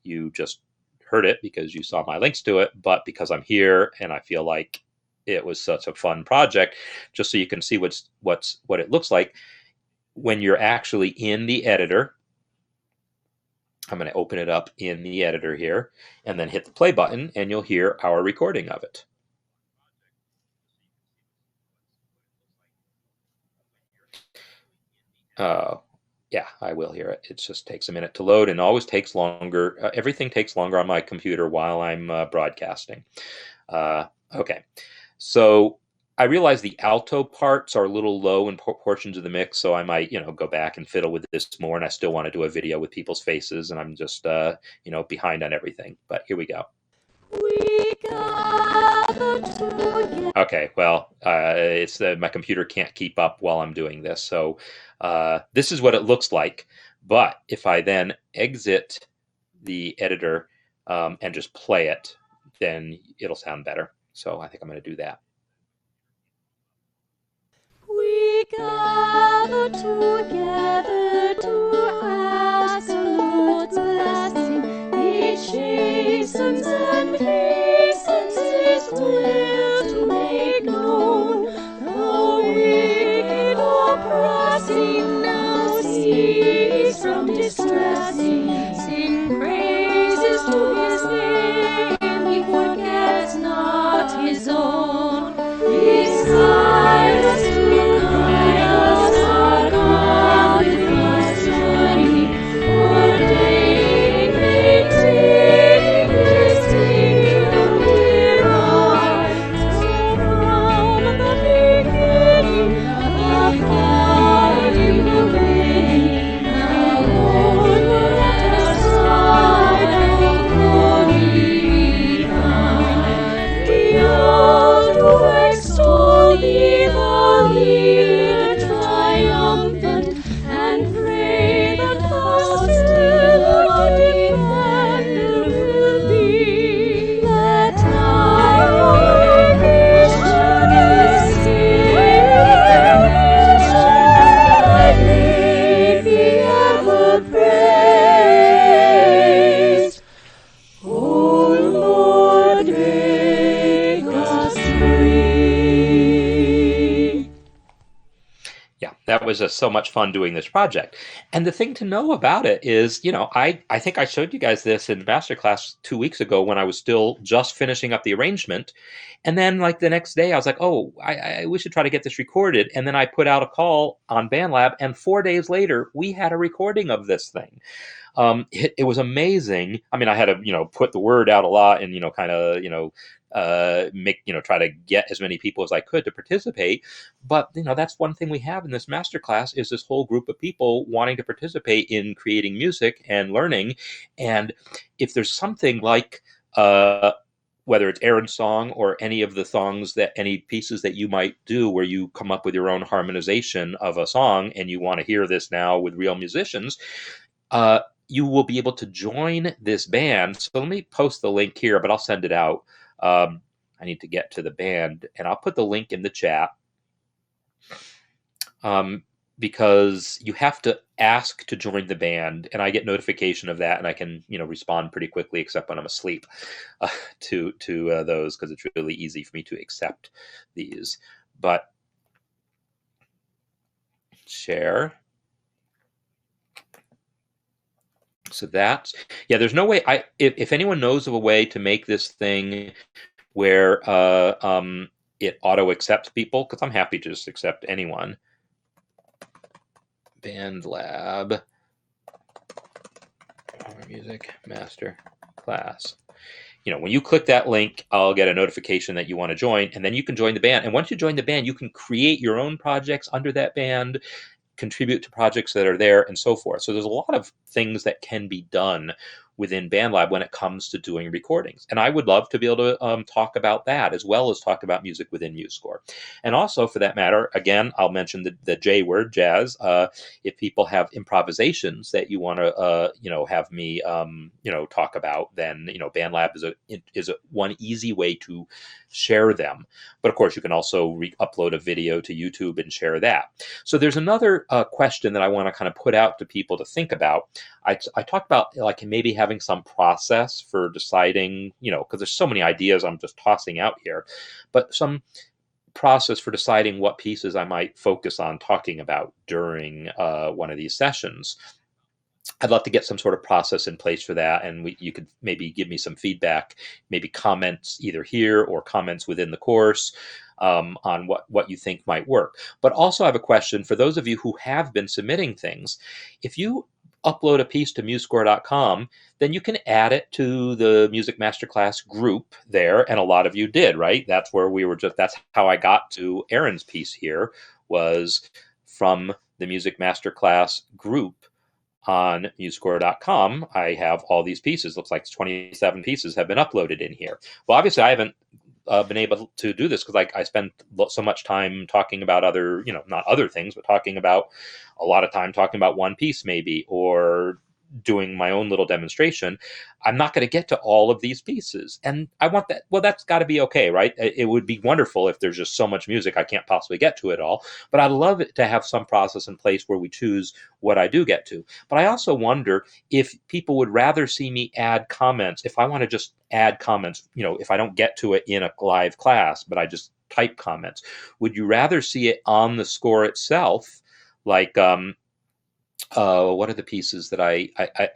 you just heard it because you saw my links to it, but because I'm here and I feel like it was such a fun project, just so you can see what it looks like when you're actually in the editor. I'm going to open it up in the editor here and then hit the play button, and you'll hear our recording of it. Yeah, I will hear it. It just takes a minute to load and always takes longer. Everything takes longer on my computer while I'm broadcasting. Okay, so I realize the alto parts are a little low in portions of the mix, so I might, go back and fiddle with this more. And I still want to do a video with people's faces, and I'm just, behind on everything. But here we go. We gather together. Okay, well, it's my computer can't keep up while I'm doing this, so this is what it looks like. But if I then exit the editor and just play it, then it'll sound better. So I think I'm going to do that. We gather together to ask the Lord's blessing. He chastens and hastens His will to make known. The wicked oppressing now cease from distressing. Sing praises to His name. He forgets not His own. Beside us to guide us, our God with us joining, ordained, maintaining His kingdom derives. So from the beginning, the Father beginning, the Lord will at our side, and glory be thine. We all do extol Thee, the leader triumphant, and pray that Thou still our defender will be. Let Thy congregation Thy name be ever praised. O Lord, make us free. Yeah, that was so much fun doing this project. And the thing to know about it is, I think I showed you guys this in masterclass 2 weeks ago when I was still just finishing up the arrangement. And then like the next day I was like, oh, we should try to get this recorded. And then I put out a call on BandLab, and 4 days later we had a recording of this thing. It was amazing. I mean, I had to, put the word out a lot and, kind of, make, try to get as many people as I could to participate. But, that's one thing we have in this masterclass is this whole group of people wanting to participate in creating music and learning. And if there's something like, whether it's Aaron's song or any of the songs any pieces that you might do where you come up with your own harmonization of a song and you want to hear this now with real musicians, you will be able to join this band. So let me post the link here, but I'll send it out. I need to get to the band, and I'll put the link in the chat because you have to ask to join the band, and I get notification of that, and I can respond pretty quickly, except when I'm asleep, to those, because it's really easy for me to accept these. But share. So that's, there's no way if anyone knows of a way to make this thing where it auto accepts people, because I'm happy to just accept anyone. BandLab music master class. When you click that link, I'll get a notification that you want to join, and then you can join the band. And once you join the band, you can create your own projects under that band, contribute to projects that are there, and so forth. So there's a lot of things that can be done within BandLab when it comes to doing recordings. And I would love to be able to talk about that as well as talk about music within MuseScore. And also, for that matter, again, I'll mention the J word, jazz. If people have improvisations that you want to, have me, talk about, then, BandLab is one easy way to share them. But of course, you can also upload a video to YouTube and share that. So there's another question that I want to kind of put out to people to think about. I talked about like maybe having some process for deciding, because there's so many ideas I'm just tossing out here, but some process for deciding what pieces I might focus on talking about during one of these sessions. I'd love to get some sort of process in place for that, and you could maybe give me some feedback, maybe comments either here or comments within the course on what you think might work. But also, I have a question for those of you who have been submitting things. If you upload a piece to MuseScore.com, then you can add it to the Music Masterclass group there, and a lot of you did, right? That's where we were that's how I got to Aaron's piece here, was from the Music Masterclass group on MuseScore.com. I have all these pieces. Looks like 27 pieces have been uploaded in here. Well, obviously, I haven't been able to do this because I spend so much time talking about other, not other things, but talking about a lot of time talking about one piece maybe, or doing my own little demonstration. I'm not going to get to all of these pieces, and I want that. Well, that's got to be okay, right? It would be wonderful if there's just so much music I can't possibly get to it all, but I'd love it to have some process in place where we choose what I do get to. But I also wonder if people would rather see me add comments. If I want to just add comments, if I don't get to it in a live class, but I just type comments, would you rather see it on the score itself? Like, what are the pieces that I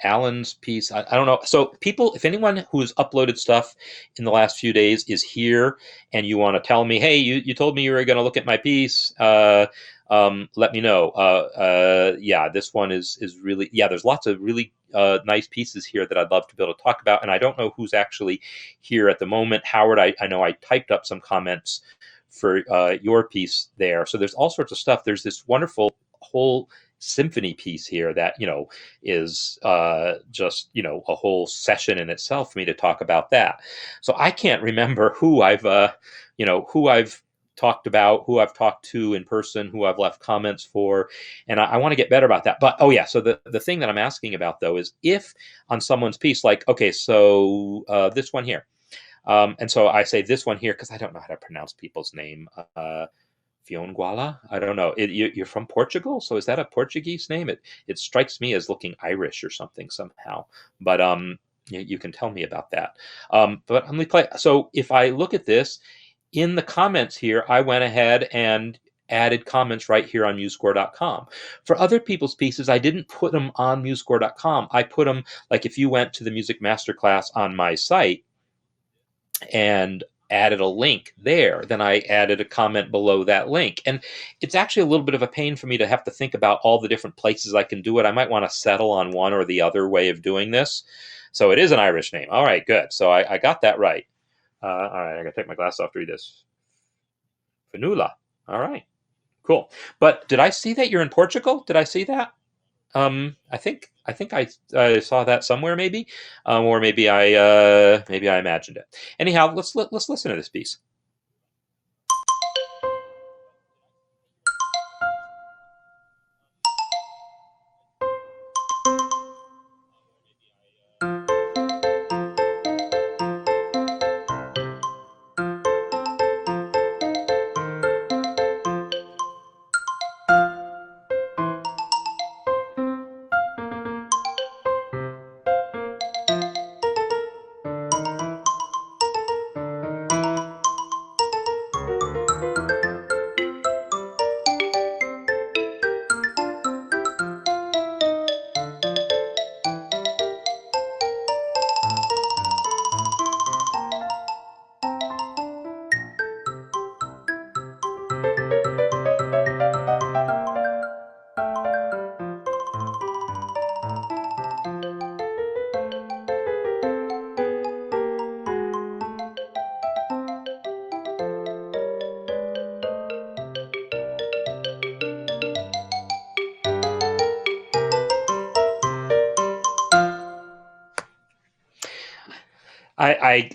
Alan's piece? I don't know. So people, if anyone who's uploaded stuff in the last few days is here and you want to tell me, hey, you told me you were going to look at my piece, let me know. Yeah, this one is really, there's lots of really nice pieces here that I'd love to be able to talk about. And I don't know who's actually here at the moment. Howard, I know I typed up some comments for your piece there. So there's all sorts of stuff. There's this wonderful whole symphony piece here that is just a whole session in itself for me to talk about that. So I can't remember who I've talked about, who I've talked to in person, who I've left comments for, and I want to get better about that. But so the thing that I'm asking about though is if on someone's piece, like, okay, so this one here, and so I say this one here because I don't know how to pronounce people's name. Fionguala? I don't know. You're from Portugal, so is that a Portuguese name? It strikes me as looking Irish or something somehow. But you can tell me about that. But let me play. So if I look at this in the comments here, I went ahead and added comments right here on MuseScore.com. For other people's pieces, I didn't put them on MuseScore.com. I put them, like if you went to the Music Masterclass on my site and added a link there, then I added a comment below that link. And it's actually a little bit of a pain for me to have to think about all the different places I can do it. I might want to settle on one or the other way of doing this. So it is an Irish name. All right, good. So I got that right. All right, I got to take my glasses off to read this. Fanula. All right, cool. But did I see that you're in Portugal? Did I see that? I think I saw that somewhere, maybe, or maybe I imagined it. Anyhow, let's listen to this piece.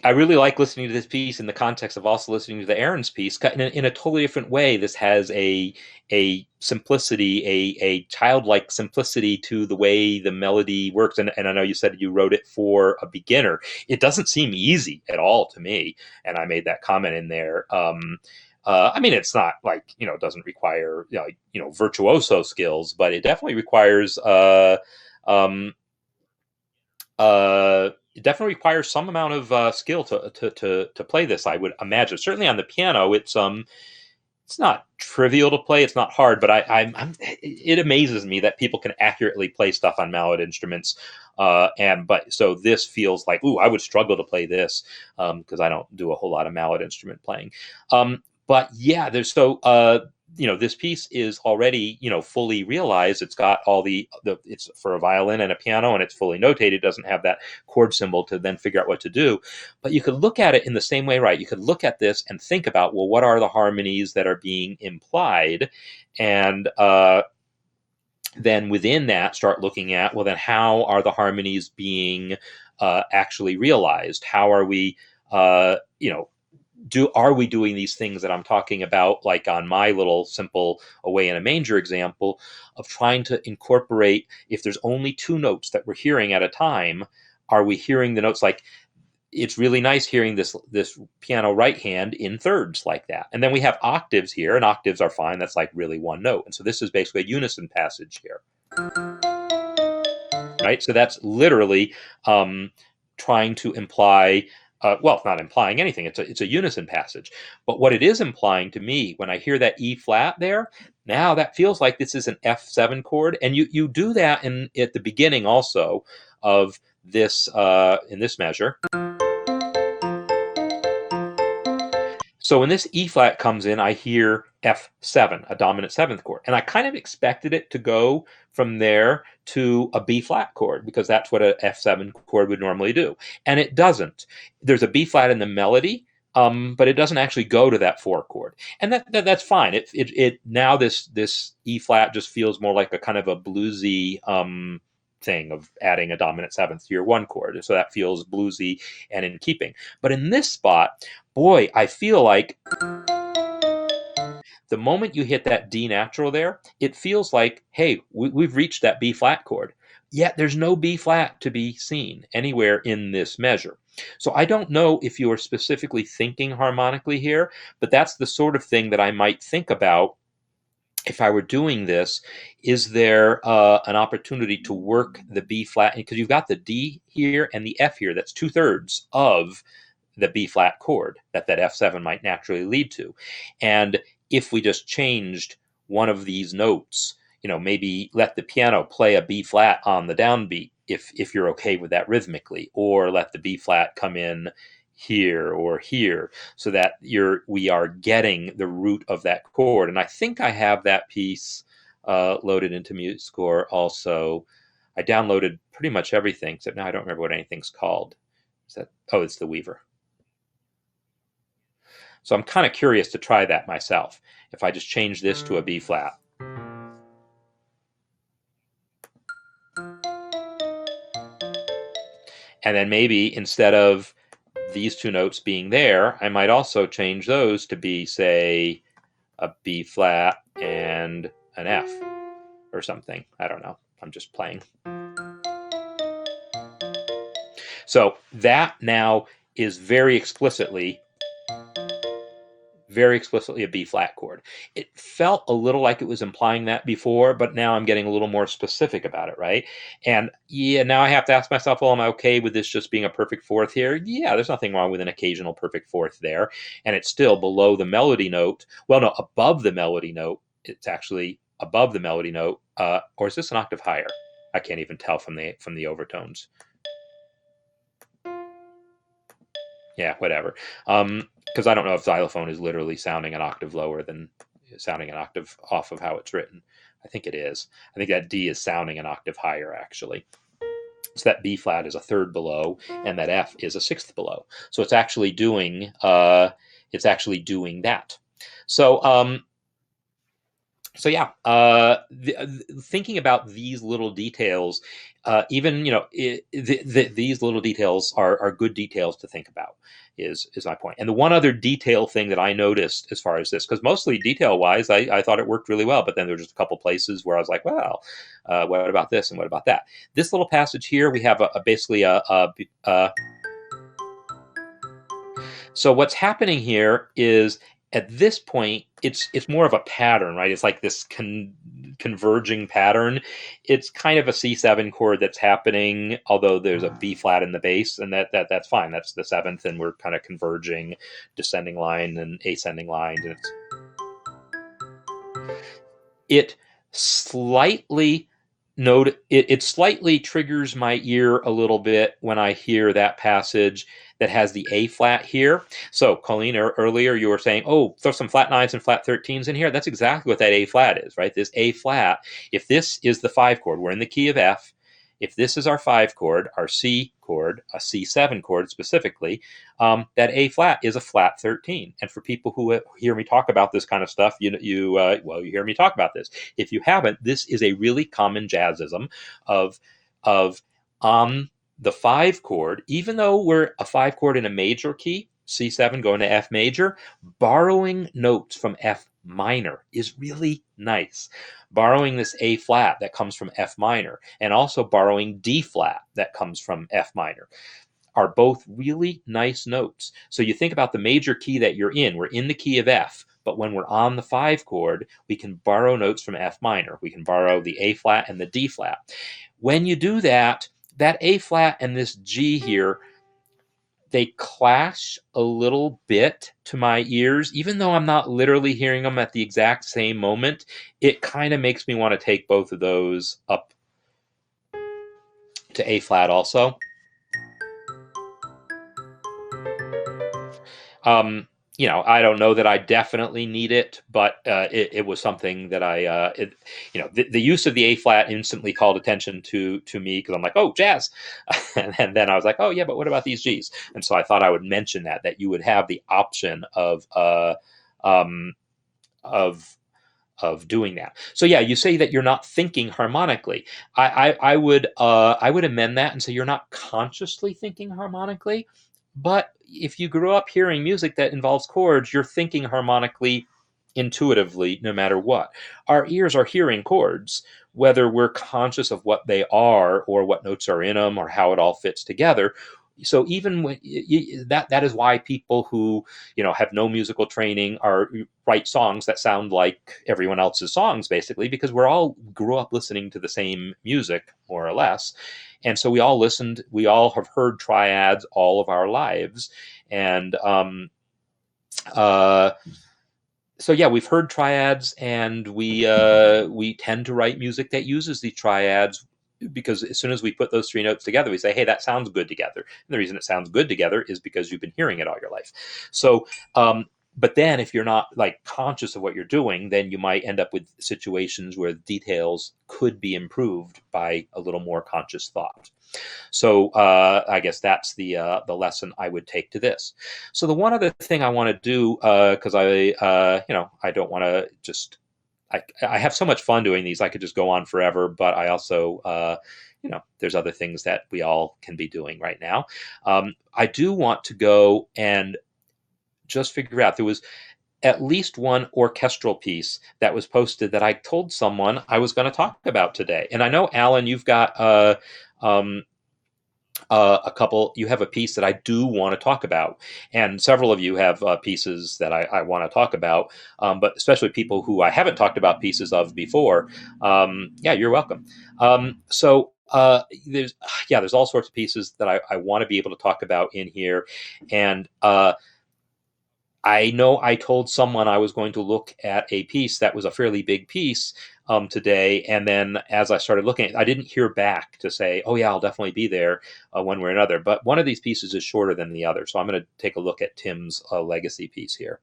I really like listening to this piece in the context of also listening to the Aaron's piece in a totally different way. This has a simplicity, a childlike simplicity to the way the melody works. And I know you said you wrote it for a beginner. It doesn't seem easy at all to me. And I made that comment in there. I mean, it's not like, it doesn't require, virtuoso skills, but it definitely requires, it definitely requires some amount of skill to play this. I would imagine. Certainly on the piano, it's not trivial to play. It's not hard, but it amazes me that people can accurately play stuff on mallet instruments. So this feels like, ooh, I would struggle to play this because I don't do a whole lot of mallet instrument playing. But yeah, this piece is already, fully realized. It's got all it's for a violin and a piano, and it's fully notated. It doesn't have that chord symbol to then figure out what to do. But you could look at it in the same way, right? You could look at this and think about, well, what are the harmonies that are being implied? And then within that, start looking at, well, then how are the harmonies being actually realized? How are we, are we doing these things that I'm talking about, like on my little simple Away in a Manger example, of trying to incorporate, if there's only two notes that we're hearing at a time, are we hearing the notes? Like, it's really nice hearing this piano right hand in thirds like that. And then we have octaves here, and octaves are fine. That's like really one note. And so this is basically a unison passage here. Right? So that's literally trying to imply, well, not implying anything. It's a unison passage. But what it is implying to me, when I hear that E flat there, now that feels like this is an F7 chord. And you do that at the beginning also of this, in this measure. So when this E flat comes in, I hear F7, a dominant seventh chord. And I kind of expected it to go from there to a B flat chord, because that's what a F7 chord would normally do. And it doesn't. There's a B flat in the melody, but it doesn't actually go to that 4 chord. And that's fine. It now this E flat just feels more like a kind of a bluesy thing of adding a dominant seventh to your 1 chord. So that feels bluesy and in keeping. But in this spot, boy, I feel like the moment you hit that D natural there, it feels like, hey, we've reached that B flat chord. Yet there's no B flat to be seen anywhere in this measure. So I don't know if you're specifically thinking harmonically here, but that's the sort of thing that I might think about if I were doing this. Is there an opportunity to work the B flat? Because you've got the D here and the F here. That's 2/3 of the B flat chord that F7 might naturally lead to. And if we just changed one of these notes, maybe let the piano play a B flat on the downbeat, if you're okay with that rhythmically, or let the B flat come in here or here, so that we are getting the root of that chord. And I think I have that piece loaded into MuseScore also. I downloaded pretty much everything, except now I don't remember what anything's called. It's the Weaver. So I'm kind of curious to try that myself, if I just change this to a B flat. And then maybe instead of these two notes being there, I might also change those to be, say, a B flat and an F or something. I don't know. I'm just playing. So that now is very explicitly a B flat chord. It felt a little like it was implying that before, but now I'm getting a little more specific about it, right? And yeah, now I have to ask myself, well, am I okay with this just being a perfect fourth here? Yeah, there's nothing wrong with an occasional perfect fourth there. And it's still below the melody note. Well, no, above the melody note. It's actually above the melody note. Or is this an octave higher? I can't even tell from the overtones. Yeah, whatever. Because I don't know if xylophone is literally sounding an octave lower than sounding an octave off of how it's written. I think it is. I think that D is sounding an octave higher, actually. So that B flat is a third below, and that F is a sixth below. So it's actually doing that. So yeah, thinking about these little details, even these little details are good details to think about. Is my point. And the one other detail thing that I noticed as far as this, because mostly detail wise, I thought it worked really well, but then there were just a couple places where I was like, well, what about this and what about that? This little passage here, we have basically so what's happening here is, at this point, it's more of a pattern, right? It's like this converging pattern. It's kind of a C7 chord that's happening, although there's a B flat in the bass, and that's fine. That's the seventh, and we're kind of converging descending line and ascending line, and it slightly it slightly triggers my ear a little bit when I hear that passage that has the A flat here. So, Colleen, earlier you were saying, oh, throw some flat nines and flat 13s in here. That's exactly what that A flat is, right? This A flat, if this is the 5 chord, we're in the key of F. If this is our 5 chord, our C chord, a C7 chord specifically, that A flat is a flat 13. And for people who hear me talk about this kind of stuff, you hear me talk about this. If you haven't, this is a really common jazzism of the 5 chord, even though we're a 5 chord in a major key, C7 going to F major, borrowing notes from F minor is really nice. Borrowing this A flat that comes from F minor, and also borrowing D flat that comes from F minor, are both really nice notes. So you think about the major key that you're in. We're in the key of F, but when we're on the 5 chord, we can borrow notes from F minor. We can borrow the A flat and the D flat. When you do that, that A flat and this G here, they clash a little bit to my ears, even though I'm not literally hearing them at the exact same moment. It kind of makes me want to take both of those up to A flat also. I don't know that I definitely need it, but it was something that the use of the A flat instantly called attention to me, because I'm like, oh, jazz. and then I was like, oh yeah, but what about these G's? And so I thought I would mention that you would have the option of doing that. So yeah, you say that you're not thinking harmonically. I would amend that and say you're not consciously thinking harmonically. But if you grew up hearing music that involves chords, you're thinking harmonically intuitively no matter what. Our ears are hearing chords, whether we're conscious of what they are or what notes are in them or how it all fits together. So even when that is why people who have no musical training write songs that sound like everyone else's songs, basically, because we're all grew up listening to the same music more or less. And so we all have heard triads all of our lives. And so yeah, we've heard triads, and we tend to write music that uses the triads, because as soon as we put those 3 notes together, we say, hey, that sounds good together. And the reason it sounds good together is because you've been hearing it all your life. So but then if you're not conscious of what you're doing, then you might end up with situations where the details could be improved by a little more conscious thought. So I guess that's the lesson I would take to this. So the one other thing I want to do, because I don't want to just, I have so much fun doing these. I could just go on forever, but I also, there's other things that we all can be doing right now. I do want to go and just figure out, there was at least one orchestral piece that was posted that I told someone I was going to talk about today. And I know, Alan, you've got a couple, you have a piece that I do want to talk about, and several of you have pieces that I want to talk about, but especially people who I haven't talked about pieces of before. Yeah, you're welcome. So there's all sorts of pieces that I want to be able to talk about in here. And I know I told someone I was going to look at a piece that was a fairly big piece today, and then as I started looking at it, I didn't hear back to say, oh yeah, I'll definitely be there one way or another. But one of these pieces is shorter than the other, so I'm going to take a look at Tim's legacy piece here.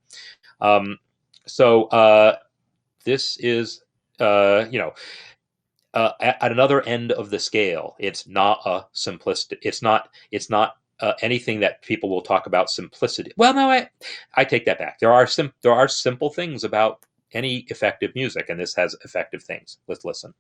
So this is, at another end of the scale. It's not a simplistic. It's not anything that people will talk about simplicity. Well, no, I take that back. There are simple things about any effective music, and this has effective things. Let's listen.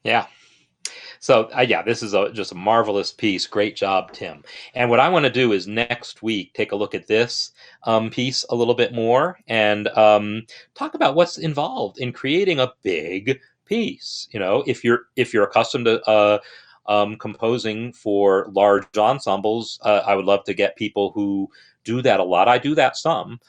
Yeah. So yeah, this is just a marvelous piece. Great job, Tim. And what I want to do is next week take a look at this piece a little bit more and talk about what's involved in creating a big piece. You know, if you're accustomed to composing for large ensembles, I would love to get people who do that a lot. I do that some.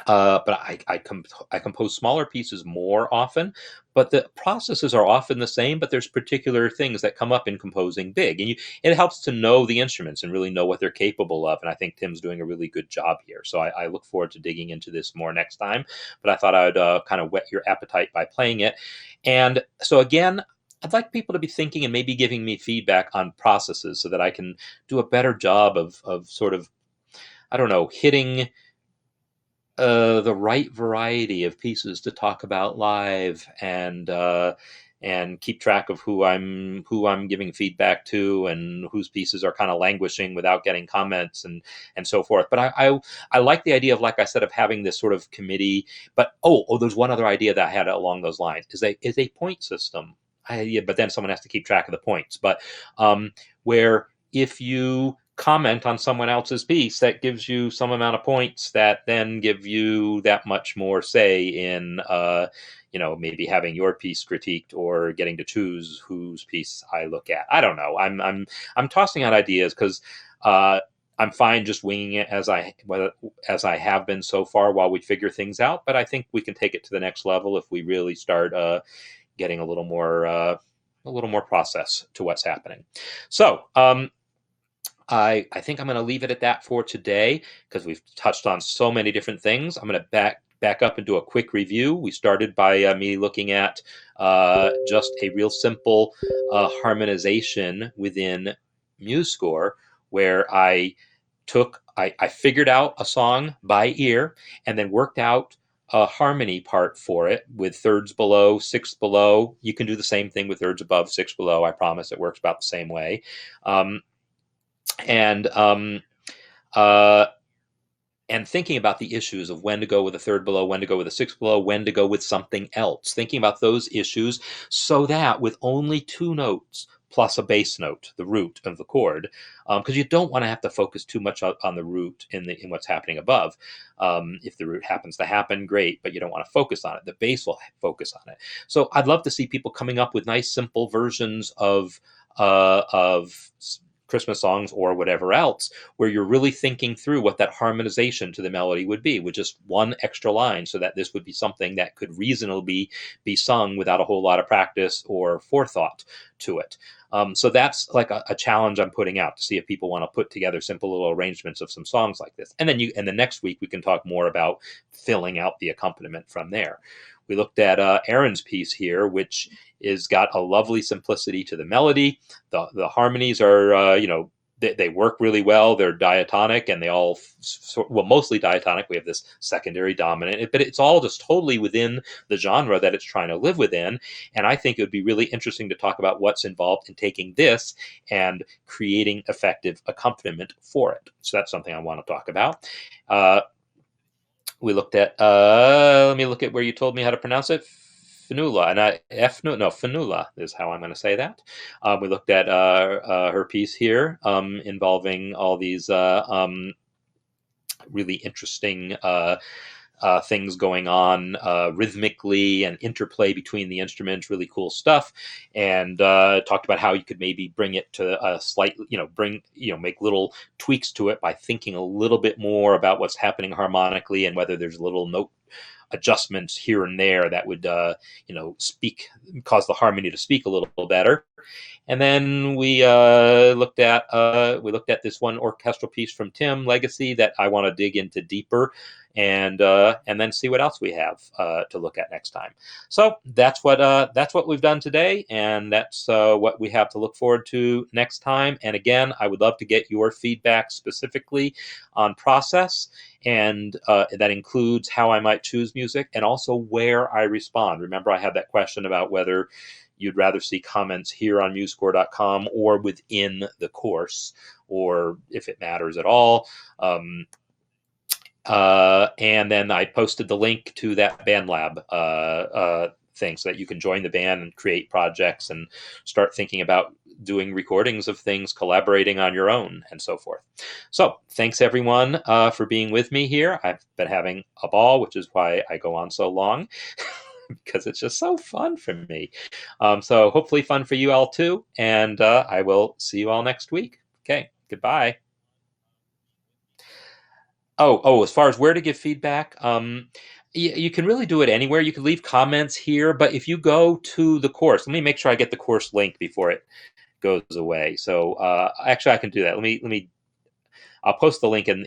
But I compose smaller pieces more often, but the processes are often the same. But there's particular things that come up in composing big, and it helps to know the instruments and really know what they're capable of. And I think Tim's doing a really good job here. So I look forward to digging into this more next time. But I thought I would kind of whet your appetite by playing it. And so again, I'd like people to be thinking and maybe giving me feedback on processes so that I can do a better job of sort of, I don't know, hitting the right variety of pieces to talk about live and keep track of who I'm giving feedback to and whose pieces are kind of languishing without getting comments and so forth. But I like the idea of, like I said, of having this sort of committee. But there's one other idea that I had along those lines is a point system. But then someone has to keep track of the points. But where if you comment on someone else's piece, that gives you some amount of points that then give you that much more say in maybe having your piece critiqued or getting to choose whose piece I look at. I don't know. I'm tossing out ideas because I'm fine just winging it as I have been so far while we figure things out. But I think we can take it to the next level if we really start getting a little more process to what's happening. So I think I'm going to leave it at that for today because we've touched on so many different things. I'm going to back up and do a quick review. We started by me looking at just a real simple harmonization within MuseScore, where I figured out a song by ear and then worked out a harmony part for it with thirds below, sixths below. You can do the same thing with thirds above, sixths below. I promise it works about the same way. And thinking about the issues of when to go with a third below, when to go with a sixth below, when to go with something else. Thinking about those issues so that with only two notes plus a bass note, the root of the chord, because you don't want to have to focus too much on the root in what's happening above. If the root happens to happen, great, but you don't want to focus on it. The bass will focus on it. So I'd love to see people coming up with nice, simple versions of Christmas songs or whatever else, where you're really thinking through what that harmonization to the melody would be with just one extra line, so that this would be something that could reasonably be sung without a whole lot of practice or forethought to it. So that's like a challenge I'm putting out to see if people want to put together simple little arrangements of some songs like this. And then the next week we can talk more about filling out the accompaniment from there. We looked at Aaron's piece here, which is got a lovely simplicity to the melody. The harmonies are, they work really well. They're diatonic, and they all, mostly diatonic. We have this secondary dominant, but it's all just totally within the genre that it's trying to live within. And I think it would be really interesting to talk about what's involved in taking this and creating effective accompaniment for it. So that's something I want to talk about. We looked at, let me look at where you told me how to pronounce it. Fanula, and Fanula is how I'm going to say that. We looked at her piece here involving all these really interesting things going on rhythmically and interplay between the instruments, really cool stuff. And talked about how you could maybe bring it to a slight, make little tweaks to it by thinking a little bit more about what's happening harmonically and whether there's little note adjustments here and there that would, cause the harmony to speak a little better. And then we looked at this one orchestral piece from Tim, Legacy, that I want to dig into deeper, and then see what else we have to look at next time. So that's what we've done today, and that's what we have to look forward to next time. And again, I would love to get your feedback specifically on process, and that includes how I might choose music and also where I respond. Remember, I had that question about whether you'd rather see comments here on MuseScore.com or within the course, or if it matters at all. And then I posted the link to that BandLab things so that you can join the band and create projects and start thinking about doing recordings of things, collaborating on your own, and so forth. So thanks everyone for being with me here. I've been having a ball, which is why I go on so long, because it's just so fun for me. So hopefully fun for you all too. And I will see you all next week. Okay, goodbye. As far as where to give feedback, you can really do it anywhere. You can leave comments here, but if you go to the course, let me make sure I get the course link before it goes away. So actually, I can do that. I'll post the link in